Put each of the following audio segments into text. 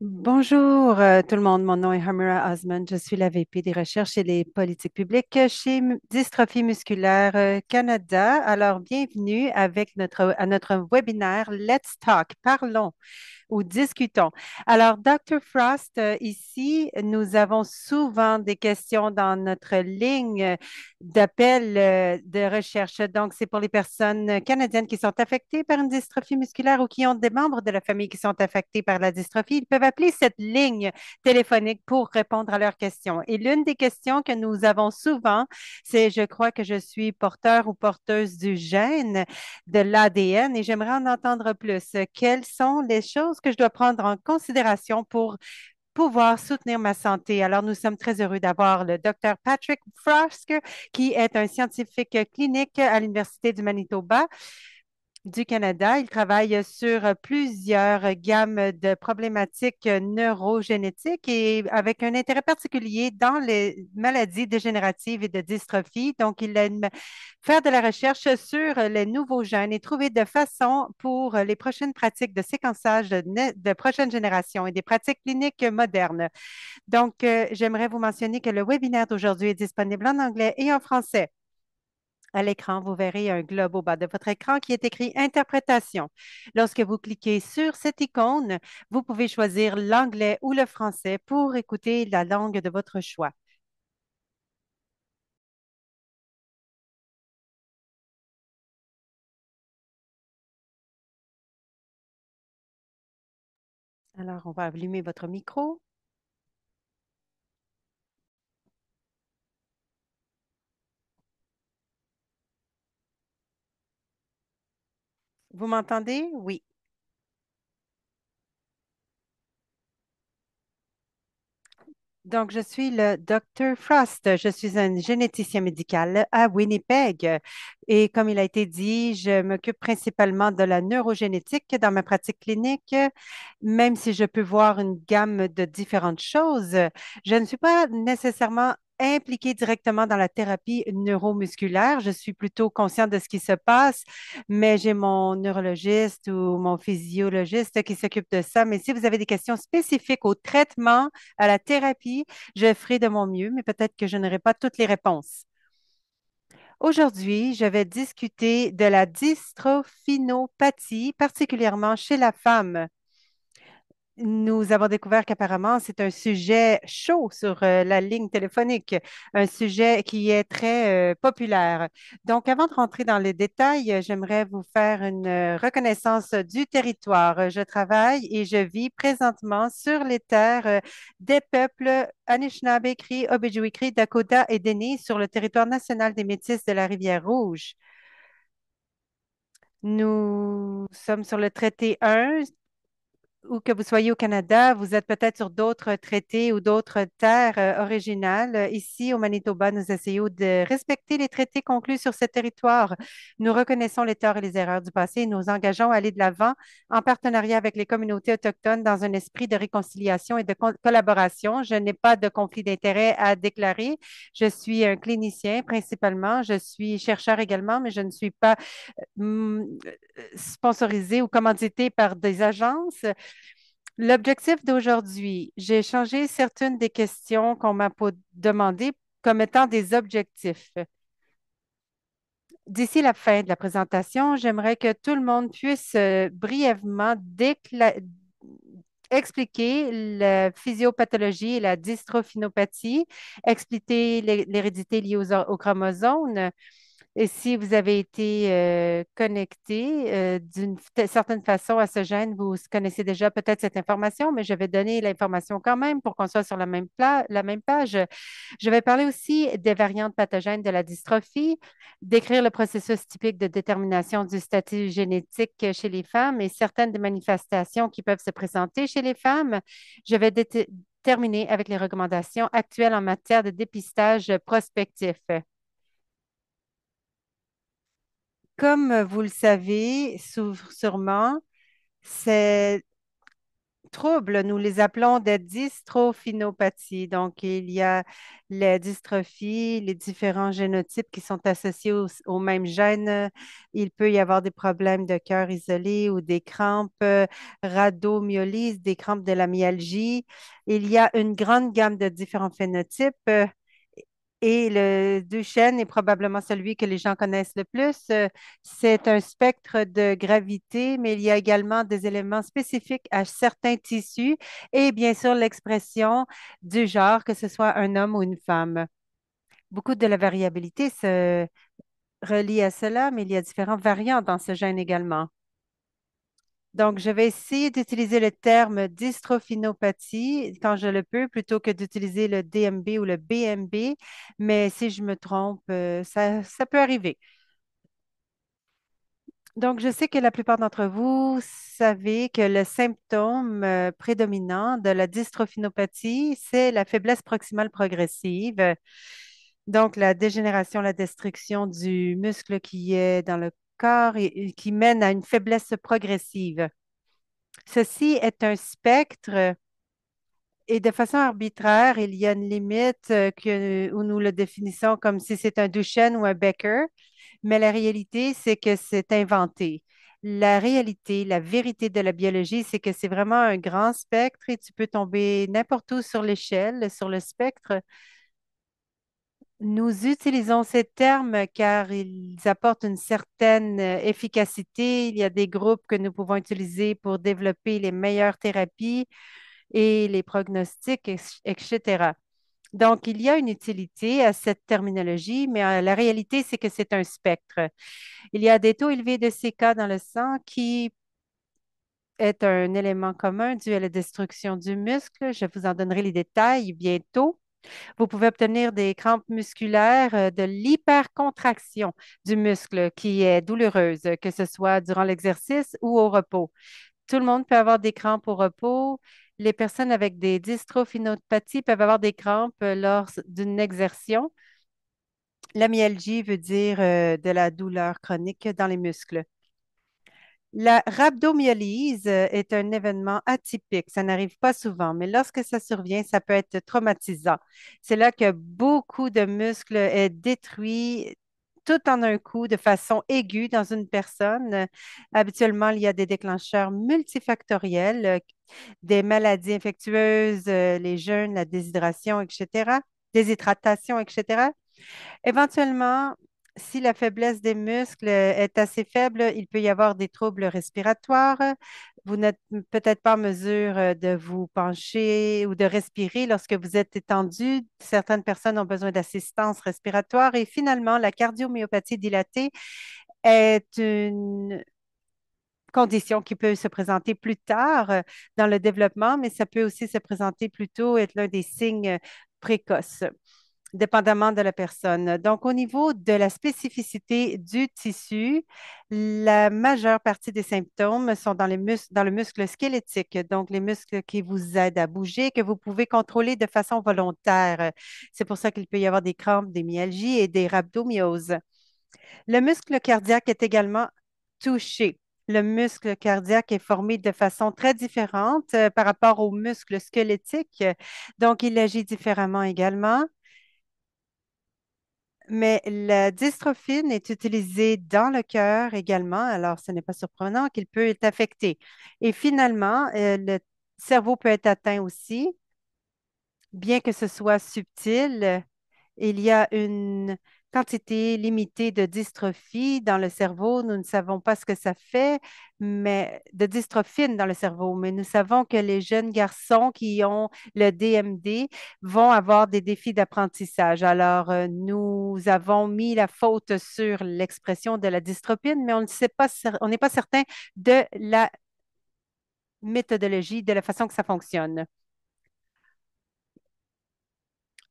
Bonjour tout le monde, mon nom est Hamira Osman, je suis la VP des recherches et des politiques publiques chez Dystrophie musculaire Canada. Alors, bienvenue à notre webinaire Let's Talk, parlons ou discutons. Alors, Dr. Frost, ici, nous avons souvent des questions dans notre ligne d'appel de recherche. Donc, c'est pour les personnes canadiennes qui sont affectées par une dystrophie musculaire ou qui ont des membres de la famille qui sont affectés par la dystrophie. Ils peuvent appeler cette ligne téléphonique pour répondre à leurs questions. Et l'une des questions que nous avons souvent, c'est, je crois que je suis porteur ou porteuse du gène de l'ADN et j'aimerais en entendre plus. Quelles sont les choses que je dois prendre en considération pour pouvoir soutenir ma santé? Alors, nous sommes très heureux d'avoir le docteur Patrick Frost, qui est un scientifique clinique à l'Université du Manitoba du Canada. Il travaille sur plusieurs gammes de problématiques neurogénétiques et avec un intérêt particulier dans les maladies dégénératives et de dystrophie. Donc, il aime faire de la recherche sur les nouveaux gènes et trouver de façons pour les prochaines pratiques de séquençage de prochaine génération et des pratiques cliniques modernes. Donc, j'aimerais vous mentionner que le webinaire d'aujourd'hui est disponible en anglais et en français. À l'écran, vous verrez un globe au bas de votre écran qui est écrit Interprétation. Lorsque vous cliquez sur cette icône, vous pouvez choisir l'anglais ou le français pour écouter la langue de votre choix. Alors, on va allumer votre micro. Vous m'entendez? Oui. Donc, je suis le Dr. Frost. Je suis un généticien médical à Winnipeg. Et comme il a été dit, je m'occupe principalement de la neurogénétique dans ma pratique clinique, même si je peux voir une gamme de différentes choses. Je ne suis pas nécessairement impliquée directement dans la thérapie neuromusculaire. Je suis plutôt consciente de ce qui se passe, mais j'ai mon neurologiste ou mon physiologiste qui s'occupe de ça. Mais si vous avez des questions spécifiques au traitement, à la thérapie, je ferai de mon mieux, mais peut-être que je n'aurai pas toutes les réponses. Aujourd'hui, je vais discuter de la dystrophinopathie, particulièrement chez la femme. Nous avons découvert qu'apparemment, c'est un sujet chaud sur la ligne téléphonique, un sujet qui est très populaire. Donc, avant de rentrer dans les détails, j'aimerais vous faire une reconnaissance du territoire. Je travaille et je vis présentement sur les terres des peuples Anishinaabe, Cri, Obéjouécri, Dakota et Dene sur le territoire national des Métis de la Rivière-Rouge. Nous sommes sur le traité 1 où que vous soyez au Canada, vous êtes peut-être sur d'autres traités ou d'autres terres originales. Ici, au Manitoba, nous essayons de respecter les traités conclus sur ce territoire. Nous reconnaissons les torts et les erreurs du passé et nous engageons à aller de l'avant en partenariat avec les communautés autochtones dans un esprit de réconciliation et de collaboration. Je n'ai pas de conflit d'intérêt à déclarer. Je suis un clinicien principalement. Je suis chercheur également, mais je ne suis pas sponsorisé ou commandité par des agences. L'objectif d'aujourd'hui, j'ai changé certaines des questions qu'on m'a demandées comme étant des objectifs. D'ici la fin de la présentation, j'aimerais que tout le monde puisse brièvement expliquer la physiopathologie et la dystrophinopathie, expliquer l'hérédité liée aux chromosomes, et si vous avez été connecté d'une certaine façon à ce gène, vous connaissez déjà peut-être cette information, mais je vais donner l'information quand même pour qu'on soit sur la même page. Je vais parler aussi des variantes pathogènes de la dystrophie, décrire le processus typique de détermination du statut génétique chez les femmes et certaines des manifestations qui peuvent se présenter chez les femmes. Je vais terminer avec les recommandations actuelles en matière de dépistage prospectif. Comme vous le savez sûrement, c'est troubles, nous les appelons des dystrophinopathies. Donc, il y a les dystrophies, les différents génotypes qui sont associés au même gène. Il peut y avoir des problèmes de cœur isolés ou des crampes, rhabdomyolyse, des crampes de la myalgie. Il y a une grande gamme de différents phénotypes. Et le Duchenne est probablement celui que les gens connaissent le plus. C'est un spectre de gravité, mais il y a également des éléments spécifiques à certains tissus et bien sûr l'expression du genre, que ce soit un homme ou une femme. Beaucoup de la variabilité se relie à cela, mais il y a différents variants dans ce gène également. Donc, je vais essayer d'utiliser le terme dystrophiноpathie quand je le peux, plutôt que d'utiliser le DMB ou le BMB. Mais si je me trompe, ça peut arriver. Donc, je sais que la plupart d'entre vous savez que le symptôme prédominant de la dystrophinopathie, c'est la faiblesse proximale progressive. Donc, la dégénération, la destruction du muscle qui est dans le corps et qui mène à une faiblesse progressive. Ceci est un spectre et de façon arbitraire, il y a une limite où nous le définissons comme si c'est un Duchenne ou un Becker, mais la réalité, c'est que c'est inventé. La réalité, la vérité de la biologie, c'est que c'est vraiment un grand spectre et tu peux tomber n'importe où sur l'échelle, sur le spectre. Nous utilisons ces termes car ils apportent une certaine efficacité. Il y a des groupes que nous pouvons utiliser pour développer les meilleures thérapies et les pronostics, etc. Donc, il y a une utilité à cette terminologie, mais la réalité, c'est que c'est un spectre. Il y a des taux élevés de CK dans le sang qui est un élément commun dû à la destruction du muscle. Je vous en donnerai les détails bientôt. Vous pouvez obtenir des crampes musculaires, de l'hypercontraction du muscle qui est douloureuse, que ce soit durant l'exercice ou au repos. Tout le monde peut avoir des crampes au repos. Les personnes avec des dystrophinopathies peuvent avoir des crampes lors d'une exertion. La myalgie veut dire de la douleur chronique dans les muscles. La rhabdomyolyse est un événement atypique. Ça n'arrive pas souvent, mais lorsque ça survient, ça peut être traumatisant. C'est là que beaucoup de muscles est détruit tout en un coup de façon aiguë dans une personne. Habituellement, il y a des déclencheurs multifactoriels, des maladies infectieuses, les jeûnes, la déshydratation, etc., déshydratation, etc. Éventuellement, si la faiblesse des muscles est assez faible, il peut y avoir des troubles respiratoires. Vous n'êtes peut-être pas en mesure de vous pencher ou de respirer lorsque vous êtes étendu. Certaines personnes ont besoin d'assistance respiratoire. Et finalement, la cardiomyopathie dilatée est une condition qui peut se présenter plus tard dans le développement, mais ça peut aussi se présenter plus tôt, être l'un des signes précoces dépendamment de la personne. Donc, au niveau de la spécificité du tissu, la majeure partie des symptômes sont dans le muscle squelettique, donc les muscles qui vous aident à bouger, que vous pouvez contrôler de façon volontaire. C'est pour ça qu'il peut y avoir des crampes, des myalgies et des rhabdomyoses. Le muscle cardiaque est également touché. Le muscle cardiaque est formé de façon très différente par rapport au muscle squelettique, donc il agit différemment également. Mais la dystrophine est utilisée dans le cœur également, alors ce n'est pas surprenant qu'il peut être affecté. Et finalement, le cerveau peut être atteint aussi, bien que ce soit subtil. Il y a une quantité limitée de dystrophie dans le cerveau. Nous ne savons pas ce que ça fait, mais de dystrophine dans le cerveau. Mais nous savons que les jeunes garçons qui ont le DMD vont avoir des défis d'apprentissage. Alors, nous avons mis la faute sur l'expression de la dystrophine, mais on ne sait pas, on n'est pas certain de la méthodologie, de la façon que ça fonctionne.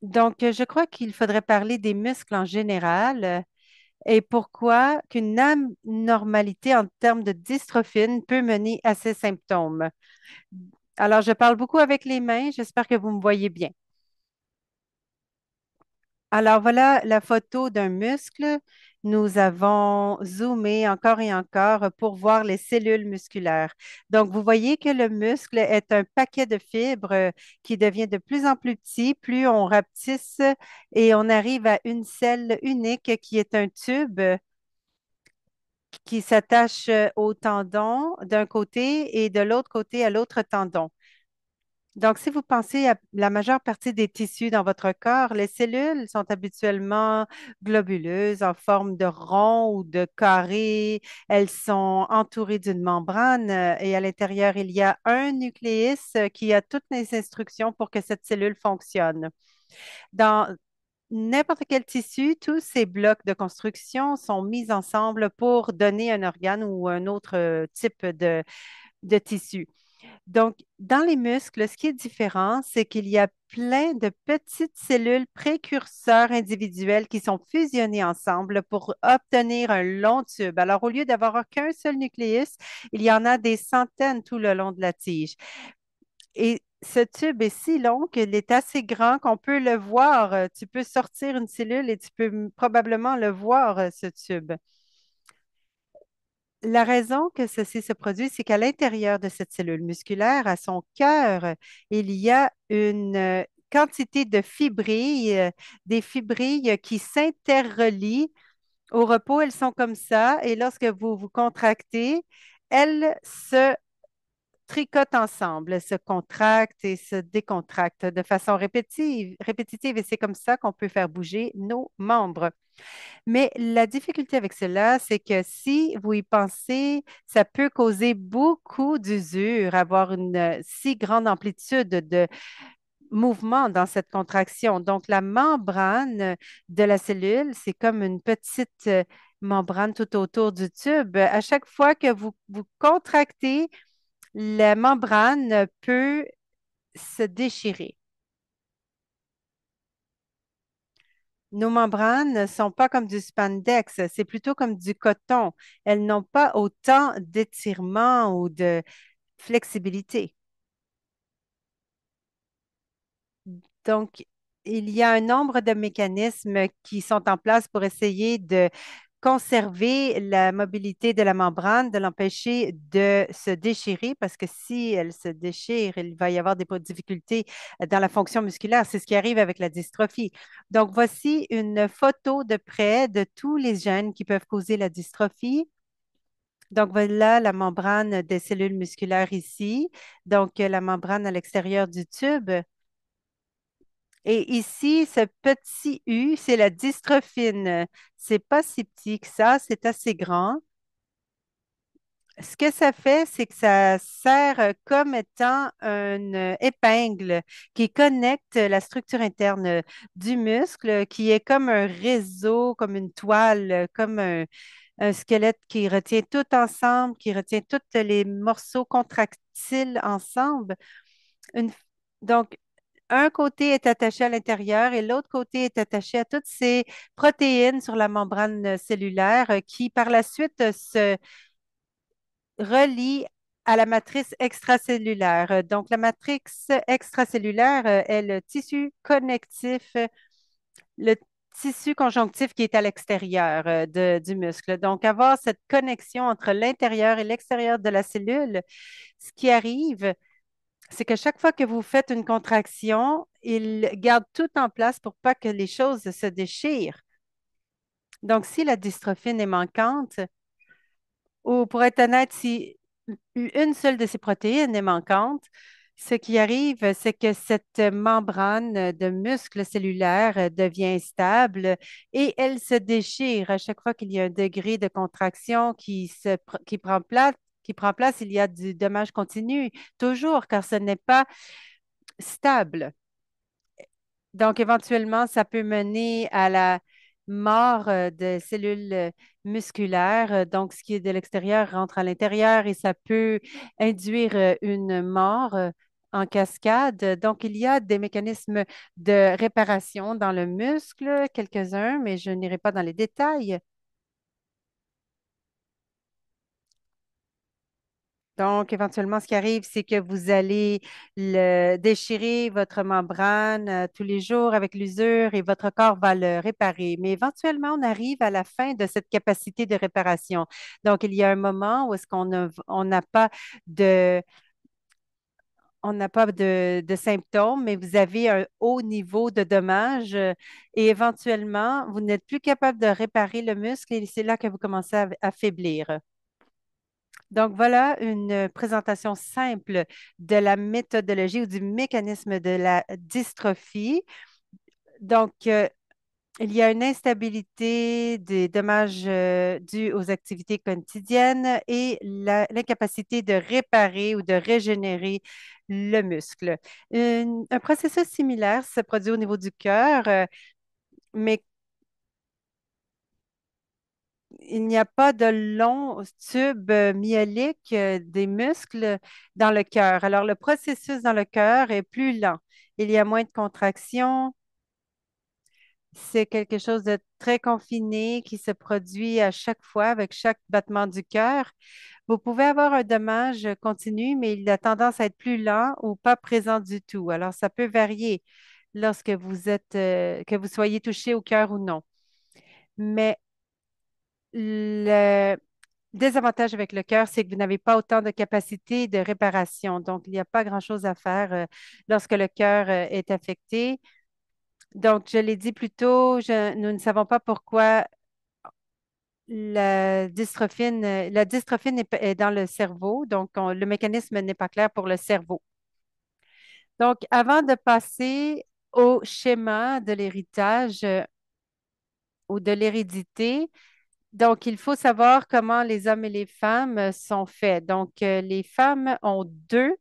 Donc, je crois qu'il faudrait parler des muscles en général et pourquoi qu'une anormalité en termes de dystrophine peut mener à ces symptômes. Alors, je parle beaucoup avec les mains. J'espère que vous me voyez bien. Alors voilà la photo d'un muscle. Nous avons zoomé encore et encore pour voir les cellules musculaires. Donc, vous voyez que le muscle est un paquet de fibres qui devient de plus en plus petit, plus on rapetisse et on arrive à une celle unique qui est un tube qui s'attache au tendon d'un côté et de l'autre côté à l'autre tendon. Donc, si vous pensez à la majeure partie des tissus dans votre corps, les cellules sont habituellement globuleuses en forme de rond ou de carré. Elles sont entourées d'une membrane et à l'intérieur, il y a un nucléus qui a toutes les instructions pour que cette cellule fonctionne. Dans n'importe quel tissu, tous ces blocs de construction sont mis ensemble pour donner un organe ou un autre type de tissu. Donc, dans les muscles, ce qui est différent, c'est qu'il y a plein de petites cellules précurseurs individuelles qui sont fusionnées ensemble pour obtenir un long tube. Alors, au lieu d'avoir qu'un seul nucléus, il y en a des centaines tout le long de la tige. Et ce tube est si long qu'il est assez grand qu'on peut le voir. Tu peux sortir une cellule et tu peux probablement le voir, ce tube. La raison que ceci se produit, c'est qu'à l'intérieur de cette cellule musculaire, à son cœur, il y a une quantité de fibrilles, des fibrilles qui s'interrelient. Au repos, elles sont comme ça, et lorsque vous vous contractez, elles se tricotent ensemble, elles se contractent et se décontractent de façon répétitive, et c'est comme ça qu'on peut faire bouger nos membres. Mais la difficulté avec cela, c'est que si vous y pensez, ça peut causer beaucoup d'usure, avoir une si grande amplitude de mouvement dans cette contraction. Donc, la membrane de la cellule, c'est comme une petite membrane tout autour du tube. À chaque fois que vous contractez, la membrane peut se déchirer. Nos membranes ne sont pas comme du spandex, c'est plutôt comme du coton. Elles n'ont pas autant d'étirement ou de flexibilité. Donc, il y a un nombre de mécanismes qui sont en place pour essayer de conserver la mobilité de la membrane, de l'empêcher de se déchirer, parce que si elle se déchire, il va y avoir des difficultés dans la fonction musculaire. C'est ce qui arrive avec la dystrophie. Donc, voici une photo de près de tous les gènes qui peuvent causer la dystrophie. Donc, voilà la membrane des cellules musculaires ici. Donc, la membrane à l'extérieur du tube. Et ici, ce petit U, c'est la dystrophine. C'est pas si petit que ça, c'est assez grand. Ce que ça fait, c'est que ça sert comme étant une épingle qui connecte la structure interne du muscle, qui est comme un réseau, comme une toile, comme un squelette qui retient tout ensemble, qui retient tous les morceaux contractiles ensemble. Une- donc, un côté est attaché à l'intérieur et l'autre côté est attaché à toutes ces protéines sur la membrane cellulaire qui, par la suite, se relient à la matrice extracellulaire. Donc, la matrice extracellulaire est le tissu connectif, le tissu conjonctif qui est à l'extérieur du muscle. Donc, avoir cette connexion entre l'intérieur et l'extérieur de la cellule, ce qui arrive, c'est que chaque fois que vous faites une contraction, il garde tout en place pour pas que les choses se déchirent. Donc, si la dystrophine est manquante, ou pour être honnête, si une seule de ces protéines est manquante, ce qui arrive, c'est que cette membrane de muscle cellulaire devient instable et elle se déchire à chaque fois qu'il y a un degré de contraction qui prend place, il y a du dommage continu, toujours, car ce n'est pas stable. Donc, éventuellement, ça peut mener à la mort de cellules musculaires. Donc, ce qui est de l'extérieur rentre à l'intérieur et ça peut induire une mort en cascade. Donc, il y a des mécanismes de réparation dans le muscle, quelques-uns, mais je n'irai pas dans les détails. Donc, éventuellement, ce qui arrive, c'est que vous allez déchirer votre membrane tous les jours avec l'usure et votre corps va le réparer. Mais éventuellement, on arrive à la fin de cette capacité de réparation. Donc, il y a un moment où est-ce on n'a pas de, de symptômes, mais vous avez un haut niveau de dommages et éventuellement, vous n'êtes plus capable de réparer le muscle et c'est là que vous commencez à faiblir. Donc, voilà une présentation simple de la méthodologie ou du mécanisme de la dystrophie. Donc, il y a une instabilité des dommages dus aux activités quotidiennes et l'incapacité de réparer ou de régénérer le muscle. Un processus similaire se produit au niveau du cœur, mais il n'y a pas de long tube myélique des muscles dans le cœur. Alors, le processus dans le cœur est plus lent. Il y a moins de contractions. C'est quelque chose de très confiné qui se produit à chaque fois avec chaque battement du cœur. Vous pouvez avoir un dommage continu, mais il a tendance à être plus lent ou pas présent du tout. Alors, ça peut varier lorsque que vous soyez touché au cœur ou non. Mais le désavantage avec le cœur, c'est que vous n'avez pas autant de capacité de réparation. Donc, il n'y a pas grand-chose à faire lorsque le cœur est affecté. Donc, je l'ai dit plus tôt, nous ne savons pas pourquoi la dystrophine est dans le cerveau. Donc, le mécanisme n'est pas clair pour le cerveau. Donc, avant de passer au schéma de l'héritage ou de l'hérédité, donc, il faut savoir comment les hommes et les femmes sont faits. Donc, les femmes ont deux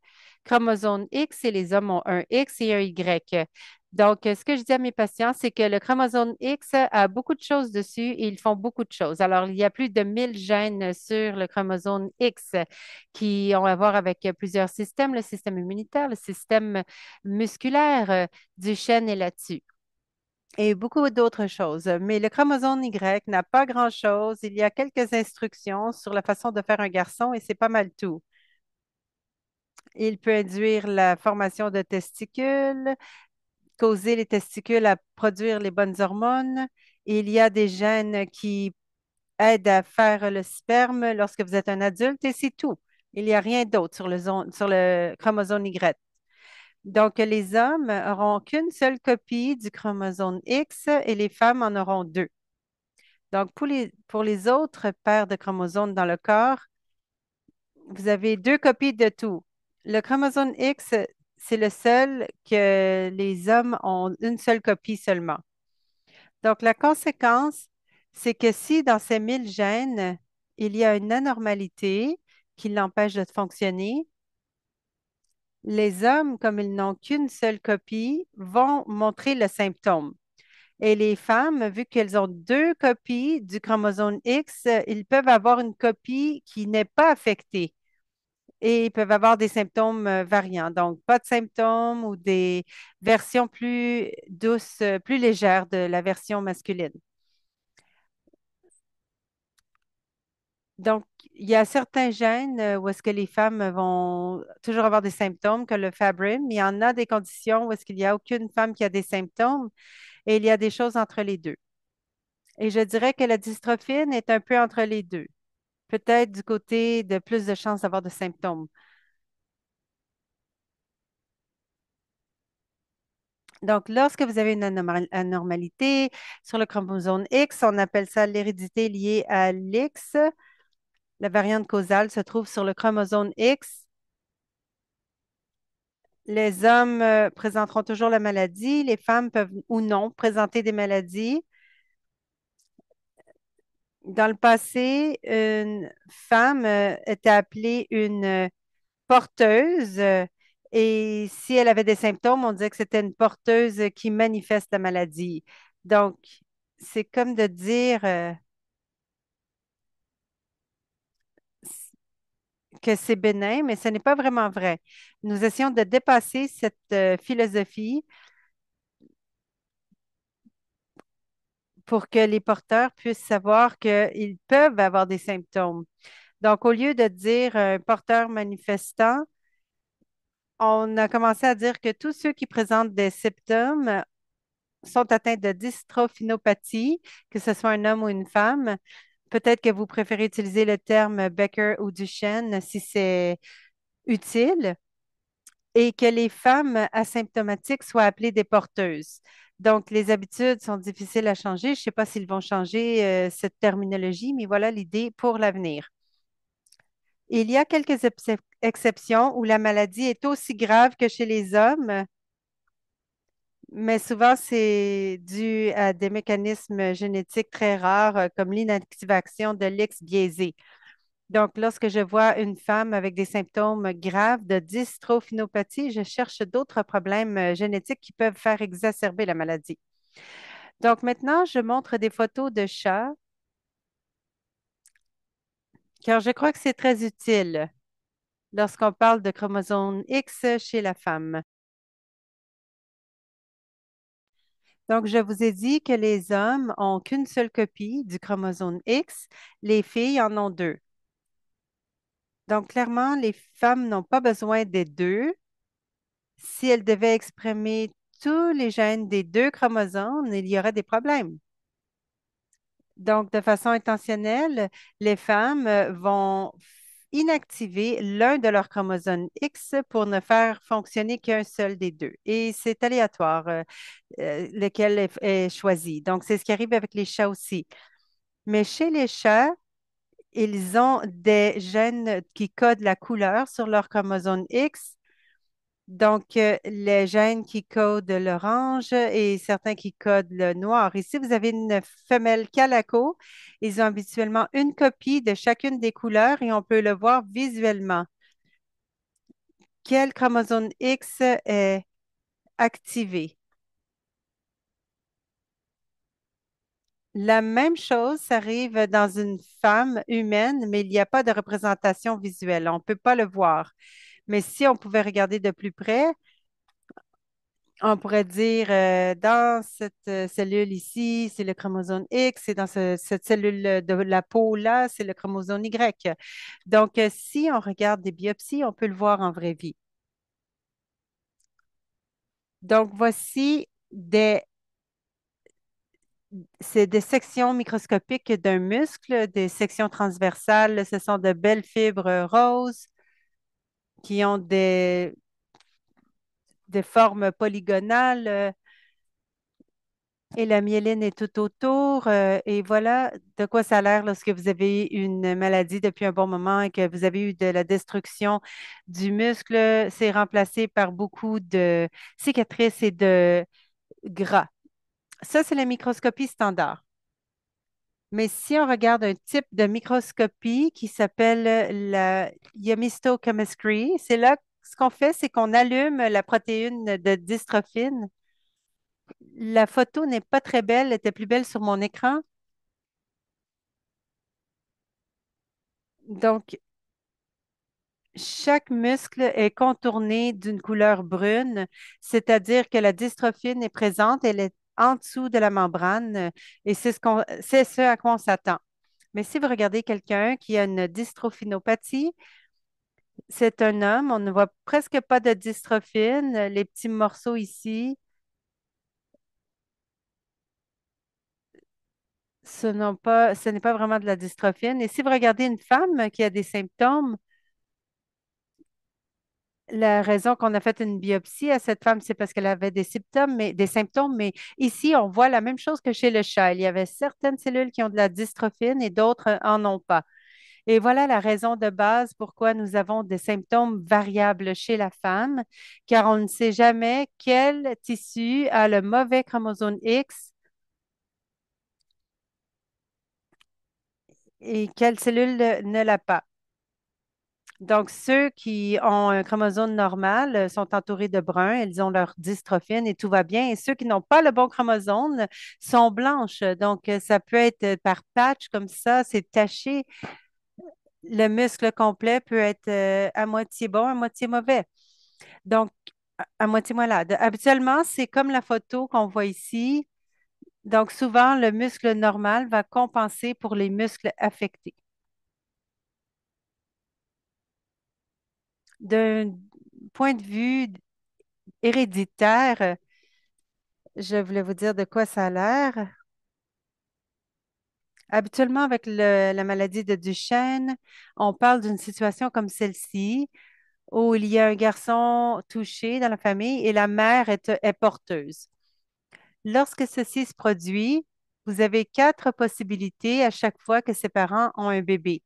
chromosomes X et les hommes ont un X et un Y. Donc, ce que je dis à mes patients, c'est que le chromosome X a beaucoup de choses dessus et ils font beaucoup de choses. Alors, il y a plus de 1 000 gènes sur le chromosome X qui ont à voir avec plusieurs systèmes, le système immunitaire, le système musculaire du chêne est là-dessus et beaucoup d'autres choses. Mais le chromosome Y n'a pas grand-chose. Il y a quelques instructions sur la façon de faire un garçon et c'est pas mal tout. Il peut induire la formation de testicules, causer les testicules à produire les bonnes hormones. Il y a des gènes qui aident à faire le sperme lorsque vous êtes un adulte et c'est tout. Il n'y a rien d'autre sur sur le chromosome Y. Donc, les hommes n'auront qu'une seule copie du chromosome X et les femmes en auront deux. Donc, pour les autres paires de chromosomes dans le corps, vous avez deux copies de tout. Le chromosome X, c'est le seul que les hommes ont une seule copie seulement. Donc, la conséquence, c'est que si dans ces 1 000 gènes, il y a une anormalité qui l'empêche de fonctionner, les hommes, comme ils n'ont qu'une seule copie, vont montrer le symptôme. Et les femmes, vu qu'elles ont deux copies du chromosome X, ils peuvent avoir une copie qui n'est pas affectée et ils peuvent avoir des symptômes variants. Donc, pas de symptômes ou des versions plus douces, plus légères de la version masculine. Donc, il y a certains gènes où est-ce que les femmes vont toujours avoir des symptômes, comme le Fabry, mais il y en a des conditions où est-ce qu'il n'y a aucune femme qui a des symptômes et il y a des choses entre les deux. Et je dirais que la dystrophine est un peu entre les deux. Peut-être du côté de plus de chances d'avoir de symptômes. Donc, lorsque vous avez une anormalité sur le chromosome X, on appelle ça l'hérédité liée à l'X. La variante causale se trouve sur le chromosome X. Les hommes présenteront toujours la maladie. Les femmes peuvent ou non présenter des maladies. Dans le passé, une femme était appelée une porteuse et si elle avait des symptômes, on disait que c'était une porteuse qui manifeste la maladie. Donc, c'est comme de dire que c'est bénin, mais ce n'est pas vraiment vrai. Nous essayons de dépasser cette philosophie pour que les porteurs puissent savoir qu'ils peuvent avoir des symptômes. Donc, au lieu de dire porteur manifestant, on a commencé à dire que tous ceux qui présentent des symptômes sont atteints de dystrophinopathie, que ce soit un homme ou une femme. Peut-être que vous préférez utiliser le terme Becker ou Duchenne si c'est utile, et que les femmes asymptomatiques soient appelées des porteuses. Donc, les habitudes sont difficiles à changer. Je ne sais pas s'ils vont changer cette terminologie, mais voilà l'idée pour l'avenir. Il y a quelques exceptions où la maladie est aussi grave que chez les hommes, mais souvent c'est dû à des mécanismes génétiques très rares, comme l'inactivation de l'X biaisé. Donc, lorsque je vois une femme avec des symptômes graves de dystrophinopathie, je cherche d'autres problèmes génétiques qui peuvent faire exacerber la maladie. Donc, maintenant, je montre des photos de chats, car je crois que c'est très utile lorsqu'on parle de chromosome X chez la femme. Donc, je vous ai dit que les hommes ont qu'une seule copie du chromosome X, les filles en ont deux. Donc, clairement, les femmes n'ont pas besoin des deux. Si elles devaient exprimer tous les gènes des deux chromosomes, il y aurait des problèmes. Donc, de façon intentionnelle, les femmes vont inactiver l'un de leurs chromosomes X pour ne faire fonctionner qu'un seul des deux. Et c'est aléatoire, lequel est choisi. Donc, c'est ce qui arrive avec les chats aussi. Mais chez les chats, ils ont des gènes qui codent la couleur sur leur chromosome X. Donc, les gènes qui codent l'orange et certains qui codent le noir. Ici, vous avez une femelle calaco. Ils ont habituellement une copie de chacune des couleurs et on peut le voir visuellement. Quel chromosome X est activé? La même chose s'arrive dans une femme humaine, mais il n'y a pas de représentation visuelle. On ne peut pas le voir. Mais si on pouvait regarder de plus près, on pourrait dire dans cette cellule ici, c'est le chromosome X, et dans cette cellule de la peau-là, c'est le chromosome Y. Donc, si on regarde des biopsies, on peut le voir en vraie vie. Donc, voici c'est des sections microscopiques d'un muscle, des sections transversales. Ce sont de belles fibres roses qui ont des formes polygonales. Et la myéline est tout autour. Et voilà de quoi ça a l'air lorsque vous avez une maladie depuis un bon moment et que vous avez eu de la destruction du muscle. C'est remplacé par beaucoup de cicatrices et de gras. Ça, c'est la microscopie standard. Mais si on regarde un type de microscopie qui s'appelle la histochemistry, c'est là, ce qu'on fait, c'est qu'on allume la protéine de dystrophine. La photo n'est pas très belle, elle était plus belle sur mon écran. Donc, chaque muscle est contourné d'une couleur brune, c'est-à-dire que la dystrophine est présente, elle est en dessous de la membrane et c'est ce à quoi on s'attend. Mais si vous regardez quelqu'un qui a une dystrophinopathie, c'est un homme, on ne voit presque pas de dystrophine, les petits morceaux ici, ce n'est pas vraiment de la dystrophine. Et si vous regardez une femme qui a des symptômes, la raison qu'on a fait une biopsie à cette femme, c'est parce qu'elle avait des symptômes, mais ici, on voit la même chose que chez le chat. Il y avait certaines cellules qui ont de la dystrophine et d'autres en ont pas. Et voilà la raison de base pourquoi nous avons des symptômes variables chez la femme, car on ne sait jamais quel tissu a le mauvais chromosome X et quelle cellule ne l'a pas. Donc, ceux qui ont un chromosome normal sont entourés de brun, ils ont leur dystrophine et tout va bien. Et ceux qui n'ont pas le bon chromosome sont blanches. Donc, ça peut être par patch comme ça, c'est taché. Le muscle complet peut être à moitié bon, à moitié mauvais. Donc, à moitié malade. Habituellement, c'est comme la photo qu'on voit ici. Donc, souvent, le muscle normal va compenser pour les muscles affectés. D'un point de vue héréditaire, je voulais vous dire de quoi ça a l'air. Habituellement, avec la maladie de Duchenne, on parle d'une situation comme celle-ci, où il y a un garçon touché dans la famille et la mère est porteuse. Lorsque ceci se produit, vous avez quatre possibilités à chaque fois que ses parents ont un bébé.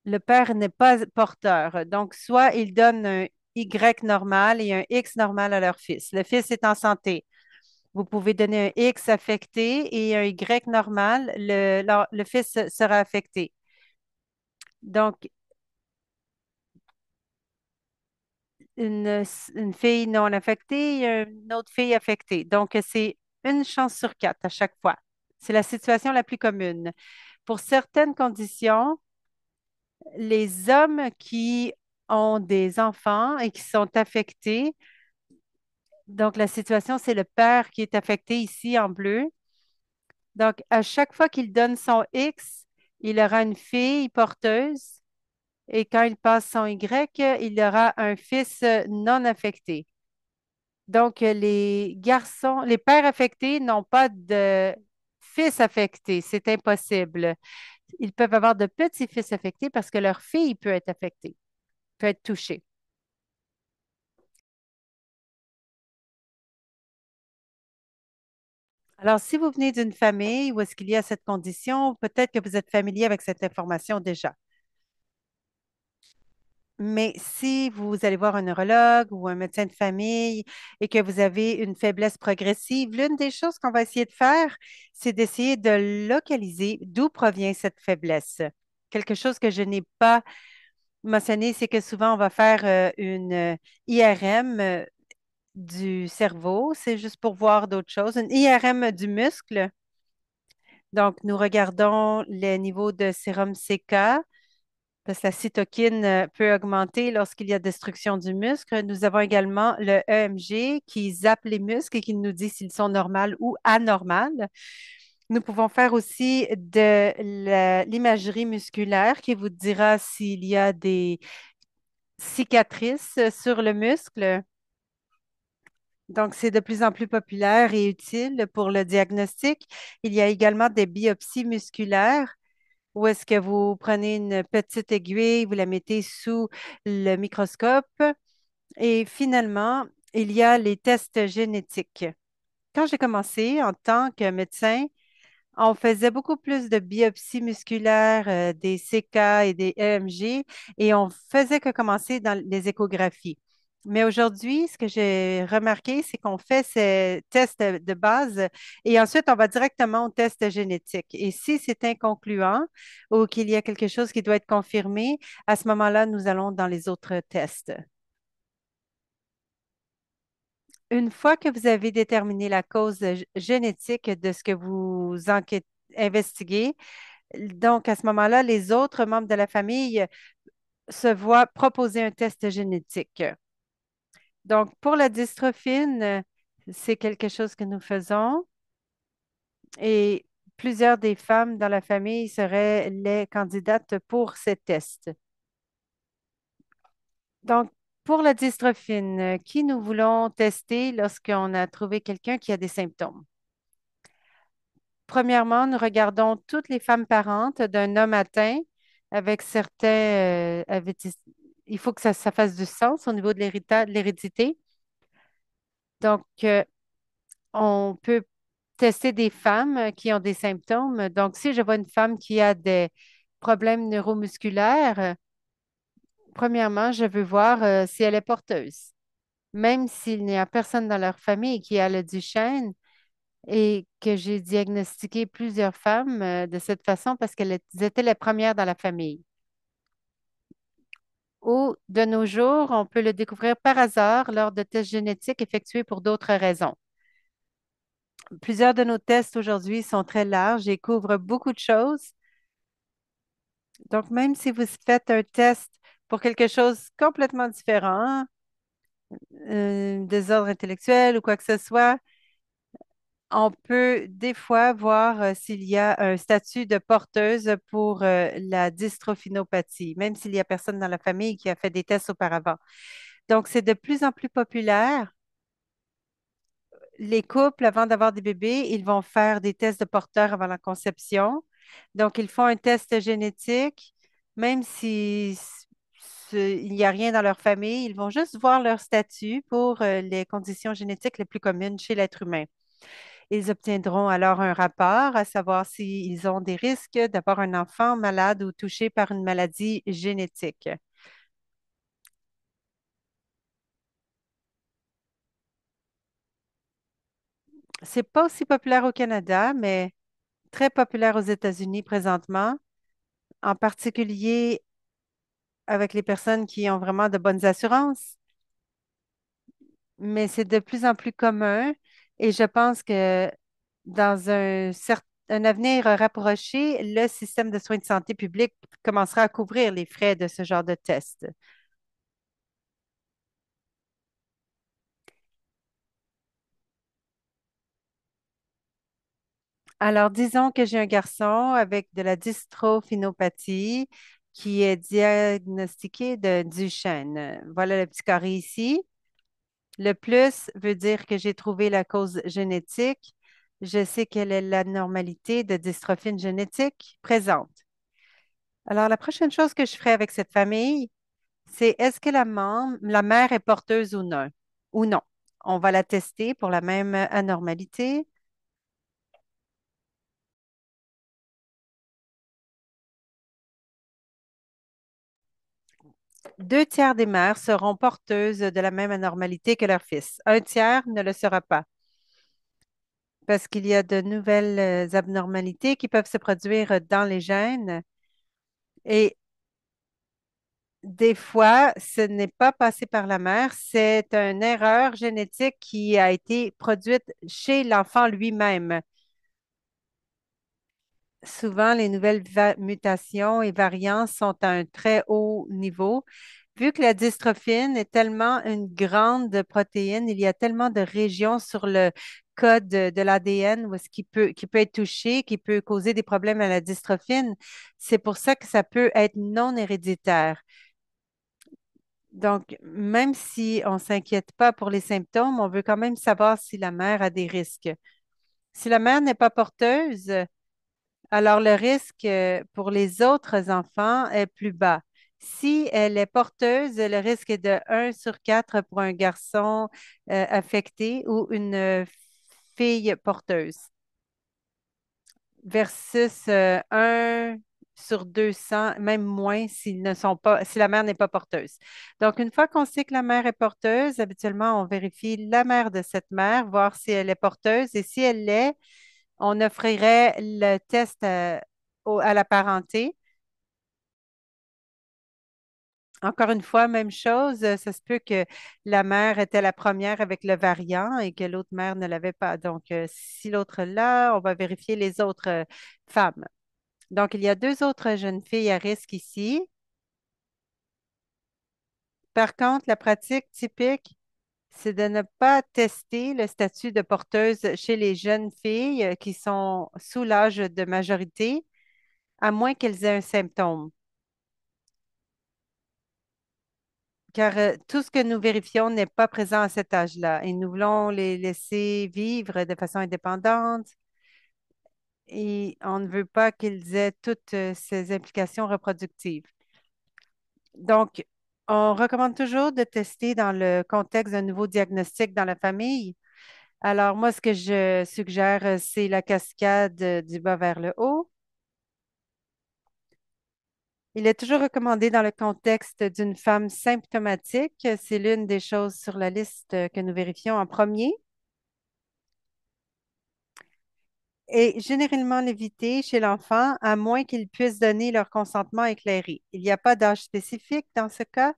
Le père n'est pas porteur, donc soit il donne un Y normal et un X normal à leur fils. Le fils est en santé. Vous pouvez donner un X affecté et un Y normal. Le fils sera affecté. Donc, une, une fille non affectée et une autre fille affectée. Donc, c'est une chance sur quatre à chaque fois. C'est la situation la plus commune. Pour certaines conditions, les hommes qui ont des enfants et qui sont affectés, donc la situation, c'est le père qui est affecté ici en bleu. Donc, à chaque fois qu'il donne son X, il aura une fille porteuse et quand il passe son Y, il aura un fils non affecté. Donc, les pères affectés n'ont pas de fils affectés. C'est impossible. Ils peuvent avoir de petits-fils affectés parce que leur fille peut être affectée, peut être touchée. Alors, si vous venez d'une famille où est-ce qu'il y a cette condition, peut-être que vous êtes familier avec cette information déjà. Mais si vous allez voir un neurologue ou un médecin de famille et que vous avez une faiblesse progressive, l'une des choses qu'on va essayer de faire, c'est d'essayer de localiser d'où provient cette faiblesse. Quelque chose que je n'ai pas mentionné, c'est que souvent on va faire une IRM du cerveau, c'est juste pour voir d'autres choses, une IRM du muscle. Donc, nous regardons les niveaux de sérum CK parce que la cytokine peut augmenter lorsqu'il y a destruction du muscle. Nous avons également le EMG qui zappe les muscles et qui nous dit s'ils sont normaux ou anormaux. Nous pouvons faire aussi de l'imagerie musculaire qui vous dira s'il y a des cicatrices sur le muscle. Donc, c'est de plus en plus populaire et utile pour le diagnostic. Il y a également des biopsies musculaires où est-ce que vous prenez une petite aiguille, vous la mettez sous le microscope et finalement, il y a les tests génétiques. Quand j'ai commencé en tant que médecin, on faisait beaucoup plus de biopsies musculaires, des CK et des EMG, et on faisait que commencer dans les échographies. Mais aujourd'hui, ce que j'ai remarqué, c'est qu'on fait ces tests de base et ensuite on va directement au test génétique. Et si c'est inconcluant ou qu'il y a quelque chose qui doit être confirmé, à ce moment-là, nous allons dans les autres tests. Une fois que vous avez déterminé la cause génétique de ce que vous investiguez, donc, à ce moment-là, les autres membres de la famille se voient proposer un test génétique. Donc, pour la dystrophine, c'est quelque chose que nous faisons et plusieurs des femmes dans la famille seraient les candidates pour ces tests. Donc, pour la dystrophine, qui nous voulons tester lorsqu'on a trouvé quelqu'un qui a des symptômes? Premièrement, nous regardons toutes les femmes parentes d'un homme atteint avec il faut que ça fasse du sens au niveau de l'hérédité. Donc, on peut tester des femmes qui ont des symptômes. Donc, si je vois une femme qui a des problèmes neuromusculaires, premièrement, je veux voir si elle est porteuse. Même s'il n'y a personne dans leur famille qui a le Duchenne, et que j'ai diagnostiqué plusieurs femmes de cette façon parce qu'elles étaient les premières dans la famille. Ou de nos jours, on peut le découvrir par hasard lors de tests génétiques effectués pour d'autres raisons. Plusieurs de nos tests aujourd'hui sont très larges et couvrent beaucoup de choses. Donc, même si vous faites un test pour quelque chose complètement différent, désordre intellectuel ou quoi que ce soit, On peut des fois voir s'il y a un statut de porteuse pour la dystrophinopathie, même s'il y a personne dans la famille qui a fait des tests auparavant. Donc, c'est de plus en plus populaire. Les couples, avant d'avoir des bébés, ils vont faire des tests de porteurs avant la conception. Donc, ils font un test génétique, même si il n'y a rien dans leur famille, ils vont juste voir leur statut pour les conditions génétiques les plus communes chez l'être humain. Ils obtiendront alors un rapport à savoir s'ils ont des risques d'avoir un enfant malade ou touché par une maladie génétique. C'est pas aussi populaire au Canada, mais très populaire aux États-Unis présentement, en particulier avec les personnes qui ont vraiment de bonnes assurances. Mais c'est de plus en plus commun et je pense que dans un avenir rapproché, le système de soins de santé publique commencera à couvrir les frais de ce genre de test. Alors, disons que j'ai un garçon avec de la dystrophinopathie qui est diagnostiqué de Duchenne. Voilà le petit carré ici. Le plus veut dire que j'ai trouvé la cause génétique. Je sais quelle est l'anormalité de dystrophine génétique présente. Alors, la prochaine chose que je ferai avec cette famille, c'est est-ce que la mère est porteuse ou non? Ou non. On va la tester pour la même anormalité. Deux tiers des mères seront porteuses de la même anormalité que leur fils. Un tiers ne le sera pas parce qu'il y a de nouvelles abnormalités qui peuvent se produire dans les gènes et des fois, ce n'est pas passé par la mère, c'est une erreur génétique qui a été produite chez l'enfant lui-même. Souvent, les nouvelles mutations et variants sont à un très haut niveau. Vu que la dystrophine est tellement une grande protéine, il y a tellement de régions sur le code de l'ADN où est-ce qui peut être touché, qui peut causer des problèmes à la dystrophine. C'est pour ça que ça peut être non héréditaire. Donc, même si on ne s'inquiète pas pour les symptômes, on veut quand même savoir si la mère a des risques. Si la mère n'est pas porteuse, alors le risque pour les autres enfants est plus bas. Si elle est porteuse, le risque est de 1 sur 4 pour un garçon affecté ou une fille porteuse versus 1 sur 200, même moins s'ils ne sont pas, si la mère n'est pas porteuse. Donc, une fois qu'on sait que la mère est porteuse, habituellement, on vérifie la mère de cette mère, voir si elle est porteuse et si elle l'est, on offrirait le test à la parenté. Encore une fois, même chose, ça se peut que la mère était la première avec le variant et que l'autre mère ne l'avait pas. Donc, si l'autre l'a, on va vérifier les autres femmes. Donc, il y a deux autres jeunes filles à risque ici. Par contre, la pratique typique, c'est de ne pas tester le statut de porteuse chez les jeunes filles qui sont sous l'âge de majorité, à moins qu'elles aient un symptôme. Car tout ce que nous vérifions n'est pas présent à cet âge-là et nous voulons les laisser vivre de façon indépendante et on ne veut pas qu'ils aient toutes ces implications reproductives. Donc, on recommande toujours de tester dans le contexte d'un nouveau diagnostic dans la famille. Alors, moi, ce que je suggère, c'est la cascade du bas vers le haut. Il est toujours recommandé dans le contexte d'une femme symptomatique. C'est l'une des choses sur la liste que nous vérifions en premier. Et généralement l'éviter chez l'enfant, à moins qu'ils puissent donner leur consentement éclairé. Il n'y a pas d'âge spécifique dans ce cas,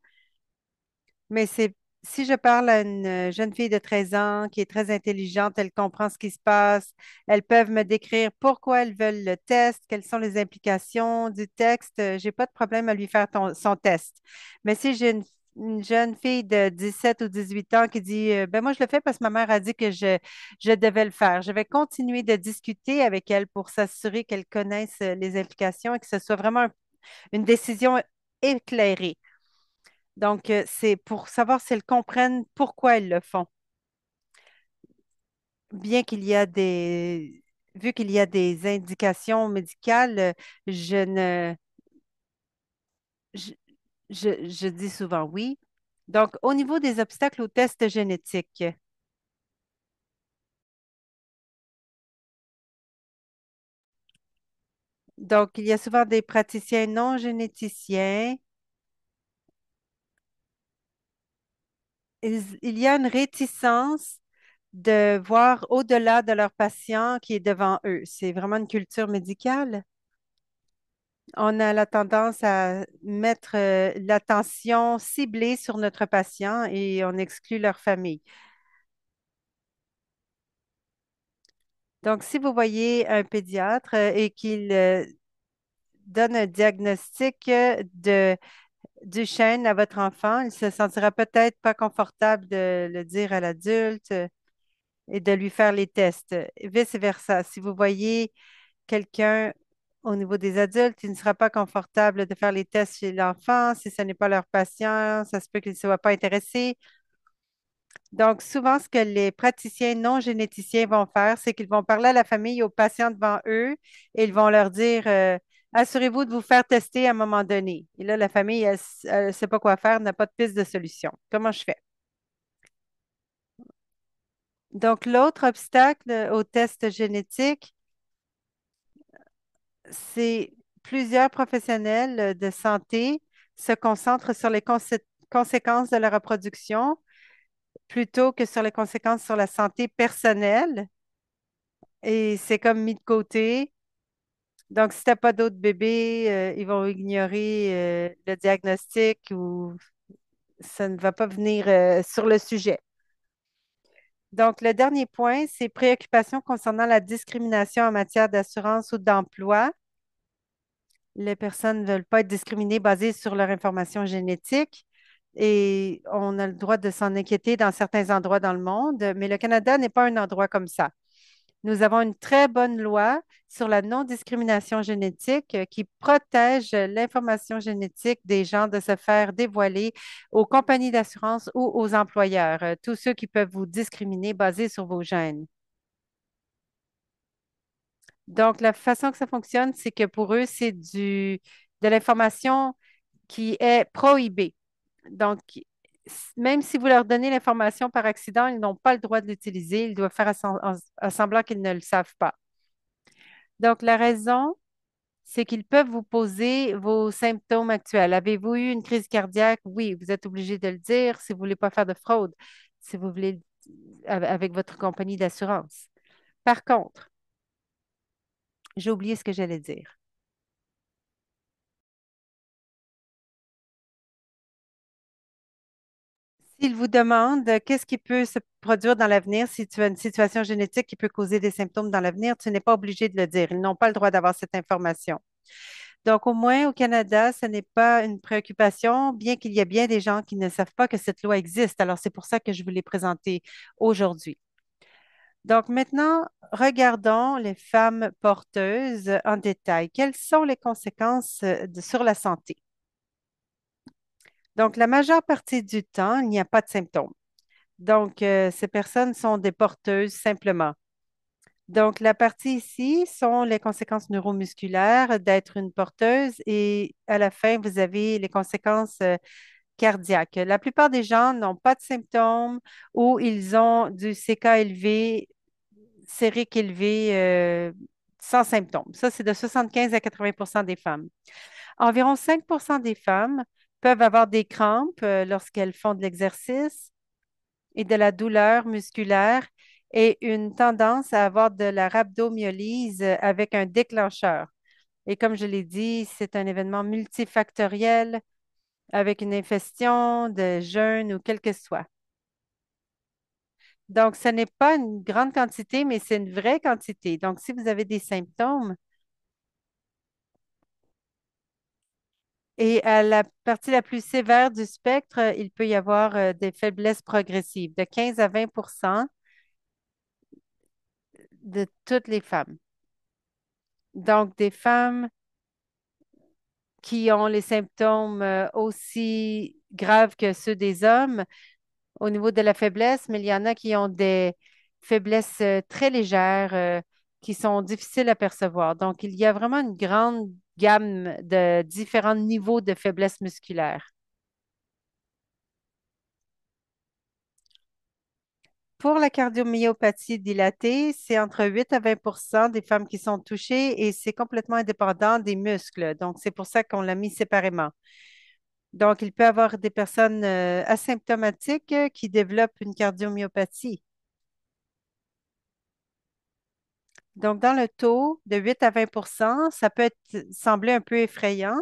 mais c'est si je parle à une jeune fille de 13 ans qui est très intelligente, elle comprend ce qui se passe, elles peuvent me décrire pourquoi elles veulent le test, quelles sont les implications du texte. J'ai pas de problème à lui faire son test. Mais si j'ai une jeune fille de 17 ou 18 ans qui dit ben moi je le fais parce que ma mère a dit que je devais le faire. Je vais continuer de discuter avec elle pour s'assurer qu'elle connaisse les implications et que ce soit vraiment une décision éclairée. Donc, c'est pour savoir si elles comprennent pourquoi elles le font. Bien qu'il y a vu qu'il y a des indications médicales, je ne, je, je dis souvent oui. Donc, au niveau des obstacles aux tests génétiques, donc, il y a souvent des praticiens non généticiens. Il y a une réticence de voir au-delà de leur patient qui est devant eux. C'est vraiment une culture médicale. On a la tendance à mettre l'attention ciblée sur notre patient et on exclut leur famille. Donc, si vous voyez un pédiatre et qu'il donne un diagnostic de Duchenne à votre enfant, il se sentira peut-être pas confortable de le dire à l'adulte et de lui faire les tests. Vice-versa, si vous voyez quelqu'un au niveau des adultes, il ne sera pas confortable de faire les tests chez l'enfant si ce n'est pas leur patient, ça se peut qu'il ne soit pas intéressé. Donc, souvent, ce que les praticiens non généticiens vont faire, c'est qu'ils vont parler à la famille, aux patients devant eux, et ils vont leur dire, assurez-vous de vous faire tester à un moment donné. Et là, la famille, elle ne sait pas quoi faire, n'a pas de piste de solution. Comment je fais? Donc, l'autre obstacle au test génétique, c'est plusieurs professionnels de santé se concentrent sur les conséquences de la reproduction plutôt que sur les conséquences sur la santé personnelle. Et c'est comme mis de côté. Donc, si tu n'as pas d'autres bébés, ils vont ignorer le diagnostic ou ça ne va pas venir sur le sujet. Donc, le dernier point, c'est préoccupations concernant la discrimination en matière d'assurance ou d'emploi. Les personnes ne veulent pas être discriminées basées sur leur information génétique et on a le droit de s'en inquiéter dans certains endroits dans le monde, mais le Canada n'est pas un endroit comme ça. Nous avons une très bonne loi sur la non-discrimination génétique qui protège l'information génétique des gens de se faire dévoiler aux compagnies d'assurance ou aux employeurs, tous ceux qui peuvent vous discriminer basés sur vos gènes. Donc, la façon que ça fonctionne, c'est que pour eux, c'est de l'information qui est prohibée. Donc, même si vous leur donnez l'information par accident, ils n'ont pas le droit de l'utiliser. Ils doivent faire à semblant qu'ils ne le savent pas. Donc, la raison, c'est qu'ils peuvent vous poser vos symptômes actuels. Avez-vous eu une crise cardiaque? Oui, vous êtes obligé de le dire si vous ne voulez pas faire de fraude, si vous voulez avec votre compagnie d'assurance. Par contre, j'ai oublié ce que j'allais dire. S'il vous demande qu'est-ce qui peut se produire dans l'avenir, si tu as une situation génétique qui peut causer des symptômes dans l'avenir, tu n'es pas obligé de le dire. Ils n'ont pas le droit d'avoir cette information. Donc, au moins au Canada, ce n'est pas une préoccupation, bien qu'il y ait bien des gens qui ne savent pas que cette loi existe. Alors, c'est pour ça que je vous l'ai présentée aujourd'hui. Donc, maintenant, regardons les femmes porteuses en détail. Quelles sont les conséquences sur la santé? Donc, la majeure partie du temps, il n'y a pas de symptômes. Donc, ces personnes sont des porteuses simplement. Donc, la partie ici sont les conséquences neuromusculaires d'être une porteuse et à la fin, vous avez les conséquences cardiaques. La plupart des gens n'ont pas de symptômes ou ils ont du CK élevé, sérique élevé, sans symptômes. Ça, c'est de 75 à 80 des femmes. Environ 5 des femmes peuvent avoir des crampes lorsqu'elles font de l'exercice et de la douleur musculaire et une tendance à avoir de la rhabdomyolyse avec un déclencheur. Et comme je l'ai dit, c'est un événement multifactoriel avec une infestion de jeûne ou quel que soit. Donc, ce n'est pas une grande quantité, mais c'est une vraie quantité. Donc, si vous avez des symptômes, Et à la partie la plus sévère du spectre, il peut y avoir des faiblesses progressives de 15 à 20 de toutes les femmes. Donc, des femmes qui ont les symptômes aussi graves que ceux des hommes au niveau de la faiblesse, mais il y en a qui ont des faiblesses très légères qui sont difficiles à percevoir. Donc, il y a vraiment une grande gamme de différents niveaux de faiblesse musculaire. Pour la cardiomyopathie dilatée, c'est entre 8 à 20 des femmes qui sont touchées et c'est complètement indépendant des muscles. Donc, c'est pour ça qu'on l'a mis séparément. Donc, il peut y avoir des personnes asymptomatiques qui développent une cardiomyopathie. Donc, dans le taux de 8 à 20 ça peut sembler un peu effrayant,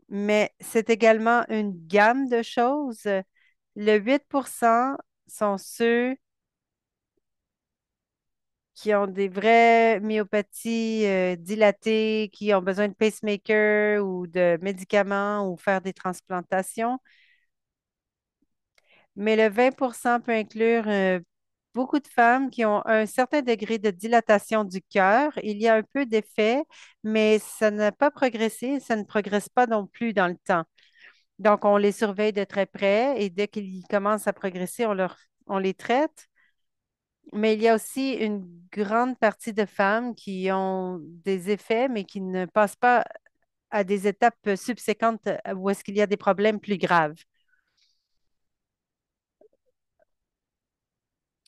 mais c'est également une gamme de choses. Le 8 sont ceux qui ont des vraies myopathies dilatées, qui ont besoin de pacemaker ou de médicaments ou faire des transplantations. Mais le 20 peut inclure beaucoup de femmes qui ont un certain degré de dilatation du cœur. Il y a un peu d'effet, mais ça n'a pas progressé, ça ne progresse pas non plus dans le temps. Donc, on les surveille de très près et dès qu'ils commencent à progresser, on les traite. Mais il y a aussi une grande partie de femmes qui ont des effets, mais qui ne passent pas à des étapes subséquentes où est-ce qu'il y a des problèmes plus graves.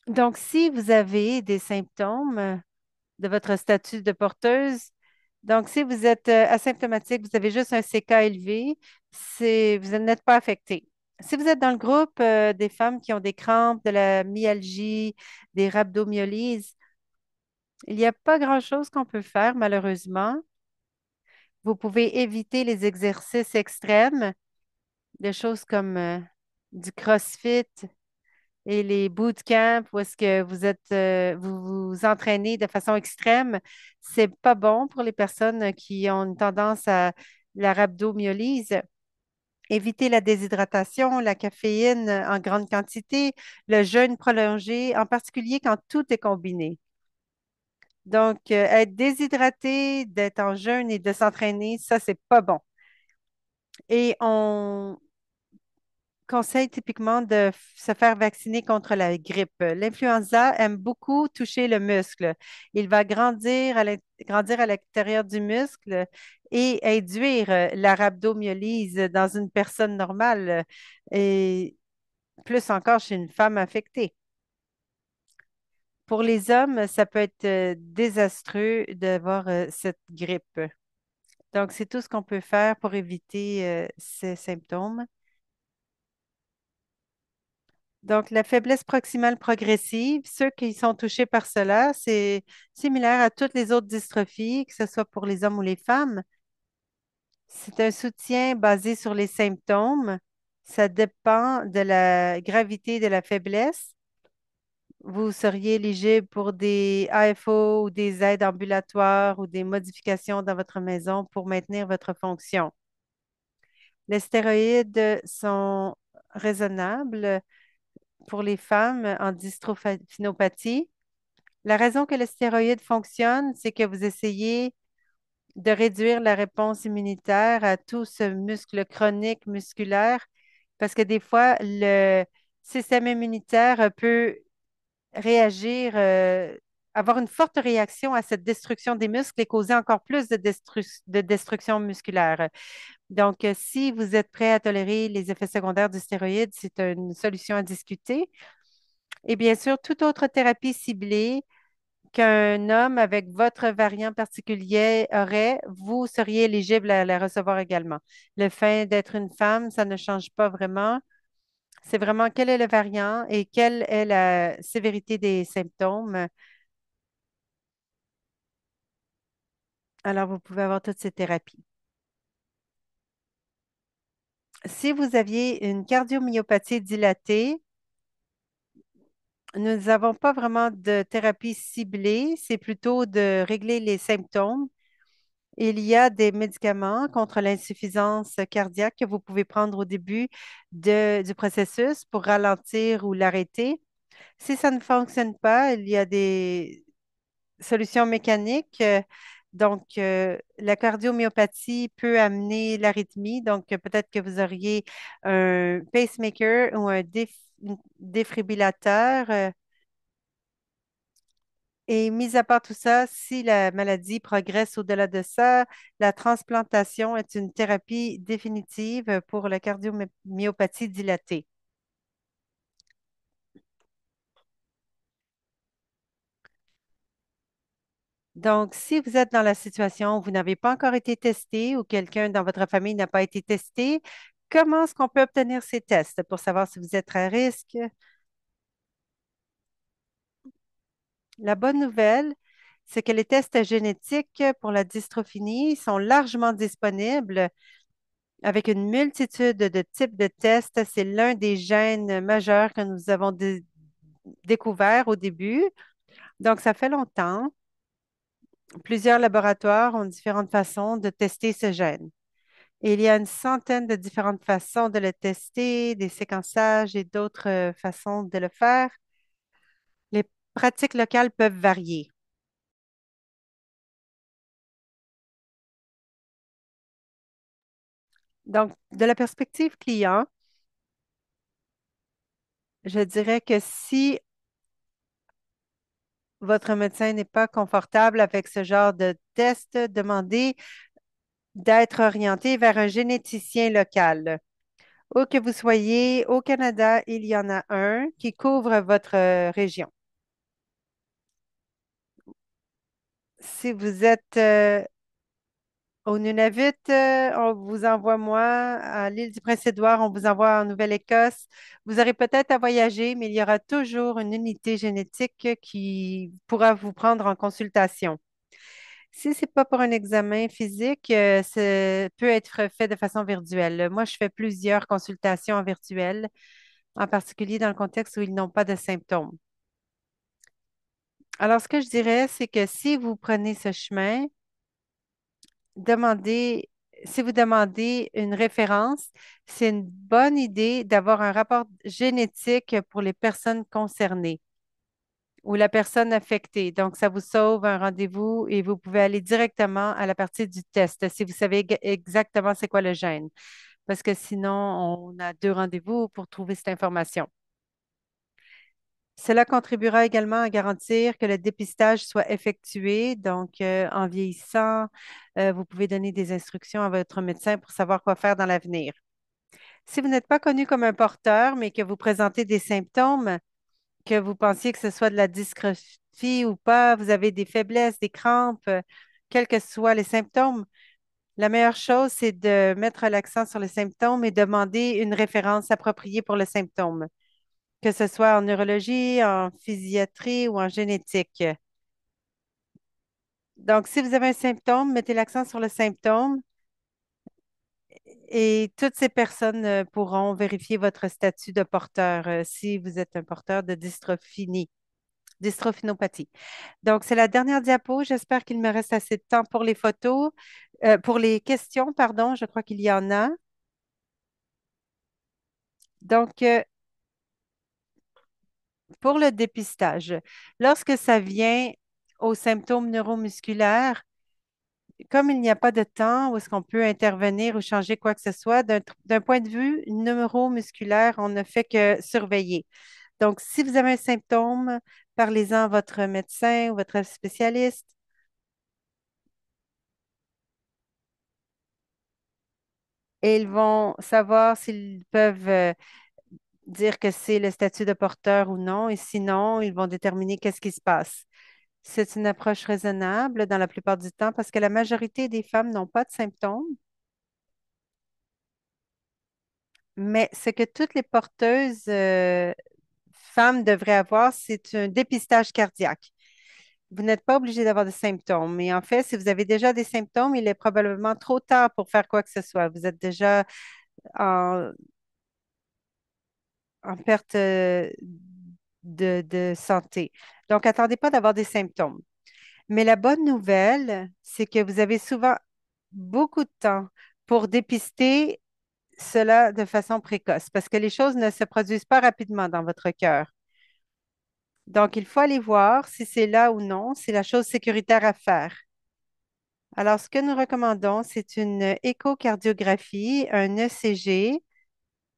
Donc, si vous avez des symptômes de votre statut de porteuse, donc si vous êtes asymptomatique, vous avez juste un CK élevé, vous n'êtes pas affecté. Si vous êtes dans le groupe des femmes qui ont des crampes, de la myalgie, des rhabdomyolyses, il n'y a pas grand-chose qu'on peut faire, malheureusement. Vous pouvez éviter les exercices extrêmes, des choses comme du CrossFit et les bootcamps où est-ce que vous vous entraînez de façon extrême. C'est pas bon pour les personnes qui ont une tendance à la rhabdomyolyse. Éviter la déshydratation, la caféine en grande quantité, le jeûne prolongé, en particulier quand tout est combiné. Donc, être déshydraté, d'être en jeûne et de s'entraîner, ça, c'est pas bon. Et on conseille typiquement de se faire vacciner contre la grippe. L'influenza aime beaucoup toucher le muscle. Il va grandir à l'intérieur du muscle et induire la rhabdomyolyse dans une personne normale et plus encore chez une femme infectée. Pour les hommes, ça peut être désastreux d'avoir cette grippe. Donc, c'est tout ce qu'on peut faire pour éviter ces symptômes. Donc, la faiblesse proximale progressive, ceux qui sont touchés par cela, c'est similaire à toutes les autres dystrophies, que ce soit pour les hommes ou les femmes. C'est un soutien basé sur les symptômes. Ça dépend de la gravité de la faiblesse. Vous seriez éligible pour des AFO ou des aides ambulatoires ou des modifications dans votre maison pour maintenir votre fonction. Les stéroïdes sont raisonnables pour les femmes en dystrophinopathie. La raison que le stéroïde fonctionne, c'est que vous essayez de réduire la réponse immunitaire à tout ce muscle chronique musculaire parce que des fois, le système immunitaire peut réagir, avoir une forte réaction à cette destruction des muscles et causer encore plus de destruction musculaire. Donc, si vous êtes prêt à tolérer les effets secondaires du stéroïde, c'est une solution à discuter. Et bien sûr, toute autre thérapie ciblée qu'un homme avec votre variant particulier aurait, vous seriez éligible à la recevoir également. Le fait d'être une femme, ça ne change pas vraiment. C'est vraiment quel est le variant et quelle est la sévérité des symptômes. Alors, vous pouvez avoir toutes ces thérapies. Si vous aviez une cardiomyopathie dilatée, nous n'avons pas vraiment de thérapie ciblée, c'est plutôt de régler les symptômes Il y a des médicaments contre l'insuffisance cardiaque que vous pouvez prendre au début du processus pour ralentir ou l'arrêter. Si ça ne fonctionne pas, il y a des solutions mécaniques. La cardiomyopathie peut amener l'arythmie. Donc, peut-être que vous auriez un pacemaker ou un défibrillateur. Et mis à part tout ça, si la maladie progresse au-delà de ça, la transplantation est une thérapie définitive pour la cardiomyopathie dilatée. Donc, si vous êtes dans la situation où vous n'avez pas encore été testé ou quelqu'un dans votre famille n'a pas été testé, comment est-ce qu'on peut obtenir ces tests pour savoir si vous êtes à risque? La bonne nouvelle, c'est que les tests génétiques pour la dystrophinie sont largement disponibles avec une multitude de types de tests. C'est l'un des gènes majeurs que nous avons découvert au début. Donc, ça fait longtemps. Plusieurs laboratoires ont différentes façons de tester ce gène. Et il y a une centaine de différentes façons de le tester, des séquençages et d'autres façons de le faire. Les pratiques locales peuvent varier. Donc, de la perspective client, je dirais que si votre médecin n'est pas confortable avec ce genre de test, demandez d'être orienté vers un généticien local. Où que vous soyez, au Canada, il y en a un qui couvre votre région. Si vous êtes au Nunavut, on vous envoie moi. À l'île du Prince-Édouard, on vous envoie en Nouvelle-Écosse. Vous aurez peut-être à voyager, mais il y aura toujours une unité génétique qui pourra vous prendre en consultation. Si ce n'est pas pour un examen physique, ça peut être fait de façon virtuelle. Moi, je fais plusieurs consultations en virtuel, en particulier dans le contexte où ils n'ont pas de symptômes. Alors, ce que je dirais, c'est que si vous prenez ce chemin, demandez, si vous demandez une référence, c'est une bonne idée d'avoir un rapport génétique pour les personnes concernées ou la personne affectée. Donc, ça vous sauve un rendez-vous et vous pouvez aller directement à la partie du test si vous savez exactement c'est quoi le gène. Parce que sinon, on a deux rendez-vous pour trouver cette information. Cela contribuera également à garantir que le dépistage soit effectué. Donc, en vieillissant, vous pouvez donner des instructions à votre médecin pour savoir quoi faire dans l'avenir. Si vous n'êtes pas connu comme un porteur, mais que vous présentez des symptômes, que vous pensiez que ce soit de la dysgraphie ou pas, vous avez des faiblesses, des crampes, quels que soient les symptômes, la meilleure chose, c'est de mettre l'accent sur les symptômes et demander une référence appropriée pour le symptôme, que ce soit en neurologie, en physiatrie ou en génétique. Donc, si vous avez un symptôme, mettez l'accent sur le symptôme et toutes ces personnes pourront vérifier votre statut de porteur si vous êtes un porteur de dystrophinopathie. Donc, c'est la dernière diapo. J'espère qu'il me reste assez de temps pour les photos, pour les questions, pardon. Je crois qu'il y en a. Donc, pour le dépistage, lorsque ça vient aux symptômes neuromusculaires, comme il n'y a pas de temps où est-ce qu'on peut intervenir ou changer quoi que ce soit, d'un point de vue neuromusculaire, on ne fait que surveiller. Donc, si vous avez un symptôme, parlez-en à votre médecin ou votre spécialiste et ils vont savoir s'ils peuvent dire que c'est le statut de porteur ou non, et sinon, ils vont déterminer qu'est-ce qui se passe. C'est une approche raisonnable dans la plupart du temps parce que la majorité des femmes n'ont pas de symptômes, mais ce que toutes les porteuses femmes devraient avoir, c'est un dépistage cardiaque. Vous n'êtes pas obligé d'avoir des symptômes, mais en fait, si vous avez déjà des symptômes, il est probablement trop tard pour faire quoi que ce soit. Vous êtes déjà en, en perte de santé. Donc, attendez pas d'avoir des symptômes. Mais la bonne nouvelle, c'est que vous avez souvent beaucoup de temps pour dépister cela de façon précoce parce que les choses ne se produisent pas rapidement dans votre cœur. Donc, il faut aller voir si c'est là ou non, c'est la chose sécuritaire à faire. Alors, ce que nous recommandons, c'est une échocardiographie, un ECG.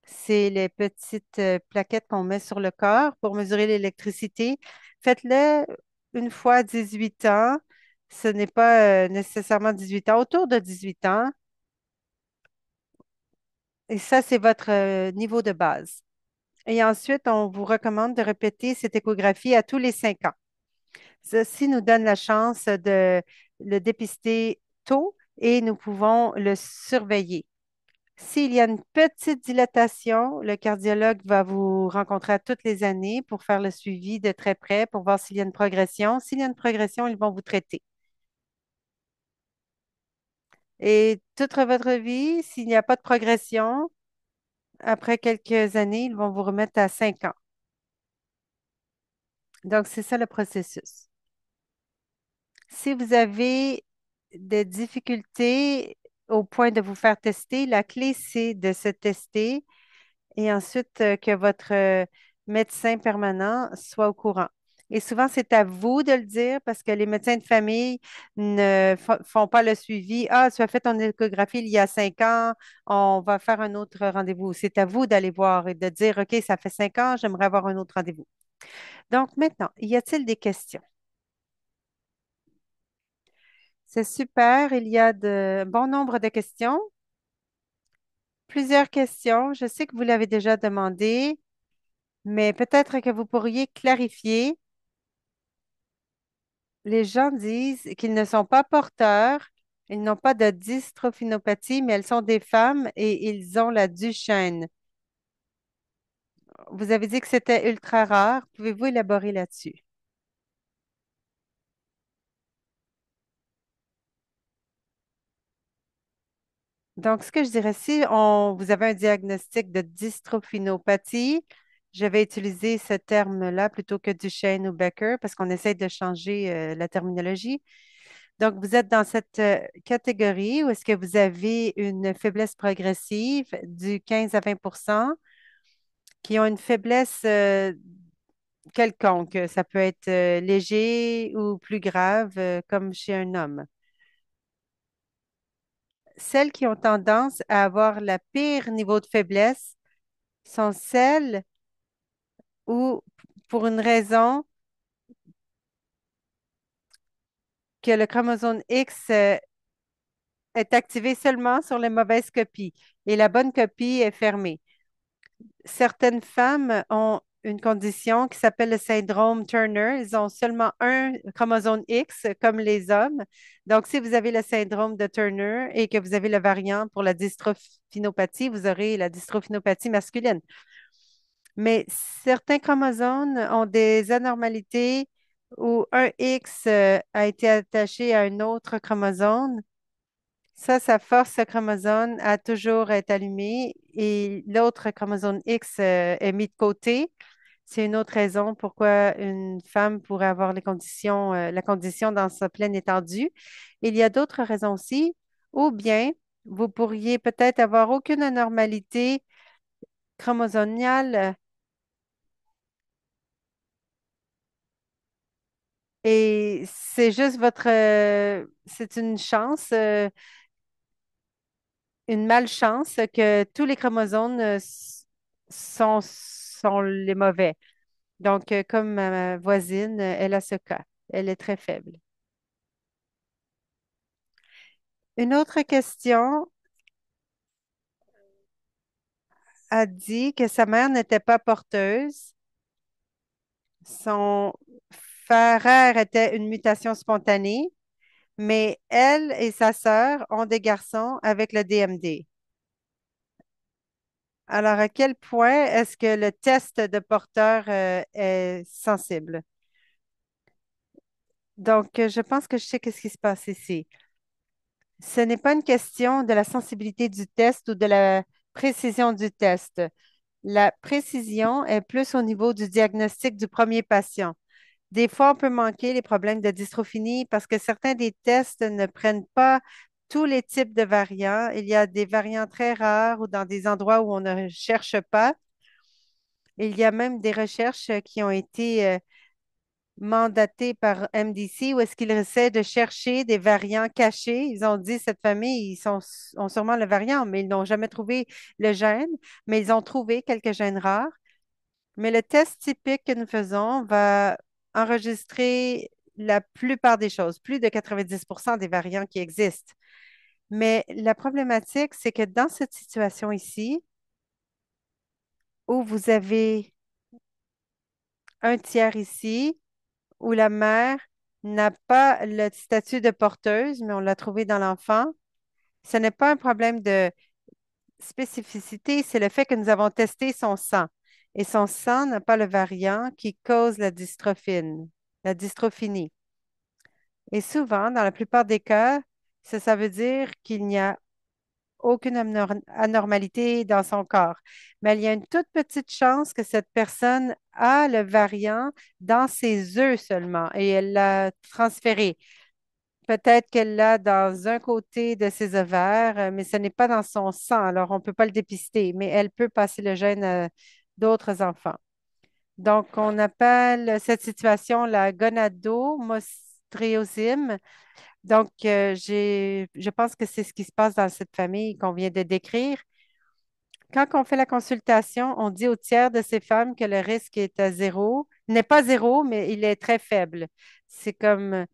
C'est les petites plaquettes qu'on met sur le corps pour mesurer l'électricité. Faites-le une fois à 18 ans. Ce n'est pas nécessairement 18 ans, autour de 18 ans. Et ça, c'est votre niveau de base. Et ensuite, on vous recommande de répéter cette échographie à tous les 5 ans. Ceci nous donne la chance de le dépister tôt et nous pouvons le surveiller. S'il y a une petite dilatation, le cardiologue va vous rencontrer à toutes les années pour faire le suivi de très près, pour voir s'il y a une progression. S'il y a une progression, ils vont vous traiter. Et toute votre vie, s'il n'y a pas de progression, après quelques années, ils vont vous remettre à 5 ans. Donc, c'est ça le processus. Si vous avez des difficultés au point de vous faire tester, la clé, c'est de se tester et ensuite que votre médecin permanent soit au courant. Et souvent, c'est à vous de le dire parce que les médecins de famille ne font pas le suivi. Ah, tu as fait ton échographie il y a 5 ans, on va faire un autre rendez-vous. C'est à vous d'aller voir et de dire, OK, ça fait 5 ans, j'aimerais avoir un autre rendez-vous. Donc maintenant, y a-t-il des questions? C'est super, il y a de bon nombre de questions. Plusieurs questions. Je sais que vous l'avez déjà demandé, mais peut-être que vous pourriez clarifier. Les gens disent qu'ils ne sont pas porteurs, ils n'ont pas de dystrophinopathie, mais elles sont des femmes et ils ont la Duchenne. Vous avez dit que c'était ultra rare. Pouvez-vous élaborer là-dessus? Donc, ce que je dirais, si vous avez un diagnostic de dystrophinopathie, je vais utiliser ce terme-là plutôt que Duchenne ou Becker parce qu'on essaie de changer la terminologie. Donc, vous êtes dans cette catégorie où est-ce que vous avez une faiblesse progressive du 15 à 20 qui ont une faiblesse quelconque. Ça peut être léger ou plus grave, comme chez un homme. Celles qui ont tendance à avoir la pire niveau de faiblesse sont celles où, pour une raison, que le chromosome X est activé seulement sur les mauvaises copies et la bonne copie est fermée. Certaines femmes ont une condition qui s'appelle le syndrome Turner. Ils ont seulement un chromosome X comme les hommes. Donc, si vous avez le syndrome de Turner et que vous avez le variant pour la dystrophiноpathie, vous aurez la dystrophinopathie masculine. Mais certains chromosomes ont des anormalités où un X a été attaché à un autre chromosome. Ça force ce chromosome à toujours être allumé et l'autre chromosome X est mis de côté. C'est une autre raison pourquoi une femme pourrait avoir la condition dans sa pleine étendue. Il y a d'autres raisons aussi, ou bien vous pourriez peut-être avoir aucune anormalité chromosomale et c'est juste c'est une chance, une malchance que tous les chromosomes sont les mauvais. Donc, comme ma voisine, elle a ce cas. Elle est très faible. Une autre question a dit que sa mère n'était pas porteuse. Son frère était une mutation spontanée, mais elle et sa sœur ont des garçons avec le DMD. Alors, à quel point est-ce que le test de porteur est sensible? Donc, je pense que je sais qu'est-ce qui se passe ici. Ce n'est pas une question de la sensibilité du test ou de la précision du test. La précision est plus au niveau du diagnostic du premier patient. Des fois, on peut manquer les problèmes de dystrophinie parce que certains des tests ne prennent pas tous les types de variants. Il y a des variants très rares ou dans des endroits où on ne cherche pas. Il y a même des recherches qui ont été mandatées par MDC où est-ce qu'ils essaient de chercher des variants cachés. Ils ont dit, cette famille, ont sûrement le variant, mais ils n'ont jamais trouvé le gène, mais ils ont trouvé quelques gènes rares. Mais le test typique que nous faisons va enregistrer la plupart des choses, plus de 90% des variants qui existent. Mais la problématique, c'est que dans cette situation ici, où vous avez un tiers ici, où la mère n'a pas le statut de porteuse, mais on l'a trouvé dans l'enfant, ce n'est pas un problème de spécificité, c'est le fait que nous avons testé son sang. Et son sang n'a pas le variant qui cause la dystrophinie. Et souvent, dans la plupart des cas, ça veut dire qu'il n'y a aucune anormalité dans son corps. Mais il y a une toute petite chance que cette personne a le variant dans ses œufs seulement et elle l'a transféré. Peut-être qu'elle l'a dans un côté de ses ovaires, mais ce n'est pas dans son sang, alors on ne peut pas le dépister, mais elle peut passer le gène à d'autres enfants. Donc, on appelle cette situation la gonadomostriosime. Donc, je pense que c'est ce qui se passe dans cette famille qu'on vient de décrire. Quand on fait la consultation, on dit au tiers de ces femmes que le risque est à zéro, n'est pas zéro, mais il est très faible. C'est comme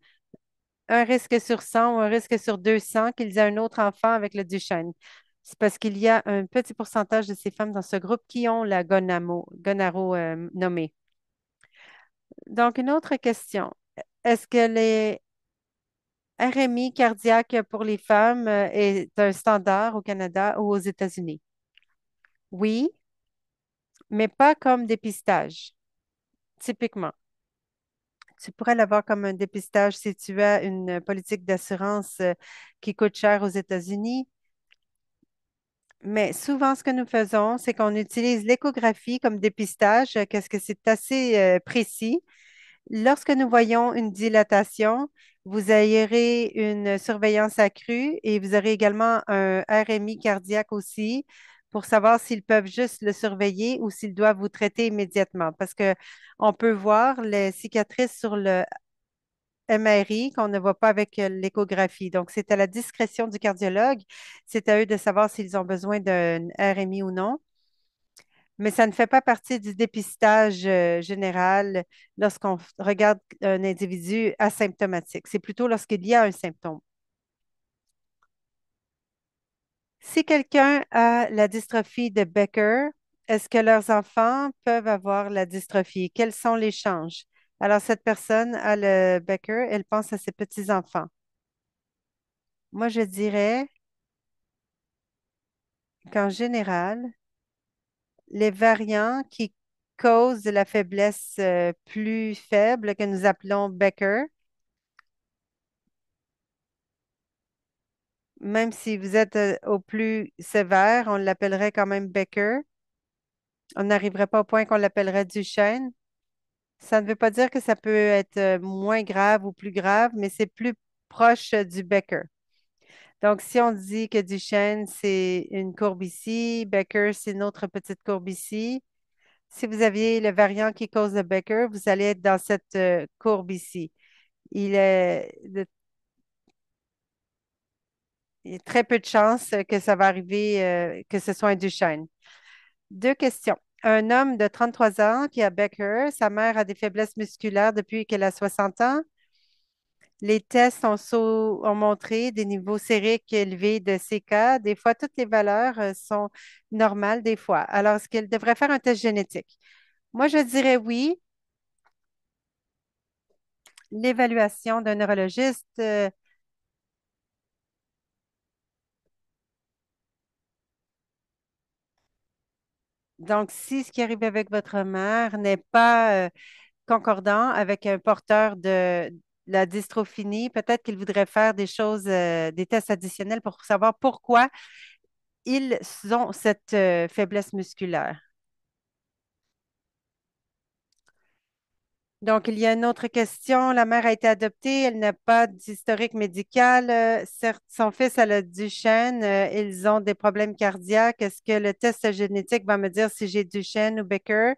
un risque sur 100 ou un risque sur 200 qu'ils aient un autre enfant avec le Duchenne. C'est parce qu'il y a un petit pourcentage de ces femmes dans ce groupe qui ont la gonaro nommée. Donc, une autre question. Est-ce que les RMI cardiaque pour les femmes est un standard au Canada ou aux États-Unis? Oui, mais pas comme dépistage, typiquement. Tu pourrais l'avoir comme un dépistage si tu as une politique d'assurance qui coûte cher aux États-Unis. Mais souvent, ce que nous faisons, c'est qu'on utilise l'échographie comme dépistage, qu'est-ce que c'est assez précis. Lorsque nous voyons une dilatation, vous aurez une surveillance accrue et vous aurez également un RMI cardiaque aussi pour savoir s'ils peuvent juste le surveiller ou s'ils doivent vous traiter immédiatement. Parce que on peut voir les cicatrices sur le MRI qu'on ne voit pas avec l'échographie. Donc, c'est à la discrétion du cardiologue. C'est à eux de savoir s'ils ont besoin d'un RMI ou non. Mais ça ne fait pas partie du dépistage général lorsqu'on regarde un individu asymptomatique. C'est plutôt lorsqu'il y a un symptôme. Si quelqu'un a la dystrophie de Becker, est-ce que leurs enfants peuvent avoir la dystrophie? Quels sont les changes? Alors, cette personne a le Becker, elle pense à ses petits-enfants. Moi, je dirais qu'en général, les variants qui causent la faiblesse plus faible que nous appelons Becker, même si vous êtes au plus sévère, on l'appellerait quand même Becker. On n'arriverait pas au point qu'on l'appellerait Duchenne. Ça ne veut pas dire que ça peut être moins grave ou plus grave, mais c'est plus proche du Becker. Donc, si on dit que Duchenne, c'est une courbe ici, Becker, c'est une autre petite courbe ici. Si vous aviez le variant qui cause le Becker, vous allez être dans cette courbe ici. Il est de il y a très peu de chances que ça va arriver, que ce soit un Duchenne. Deux questions. Un homme de 33 ans qui a Becker, sa mère a des faiblesses musculaires depuis qu'elle a 60 ans. Les tests ont montré des niveaux sériques élevés de CK. Des fois, toutes les valeurs sont normales, des fois. Alors, est-ce qu'elle devrait faire un test génétique? Moi, je dirais oui. L'évaluation d'un neurologiste, donc, si ce qui arrive avec votre mère n'est pas concordant avec un porteur de la dystrophinie, peut-être qu'il voudrait faire des choses, des tests additionnels pour savoir pourquoi ils ont cette faiblesse musculaire. Donc, il y a une autre question. La mère a été adoptée. Elle n'a pas d'historique médical. Certes, son fils a le Duchenne. Ils ont des problèmes cardiaques. Est-ce que le test génétique va me dire si j'ai Duchenne ou Becker?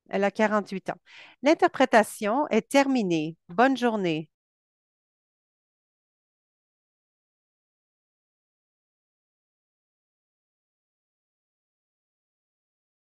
Elle a 48 ans. L'interprétation est terminée. Bonne journée.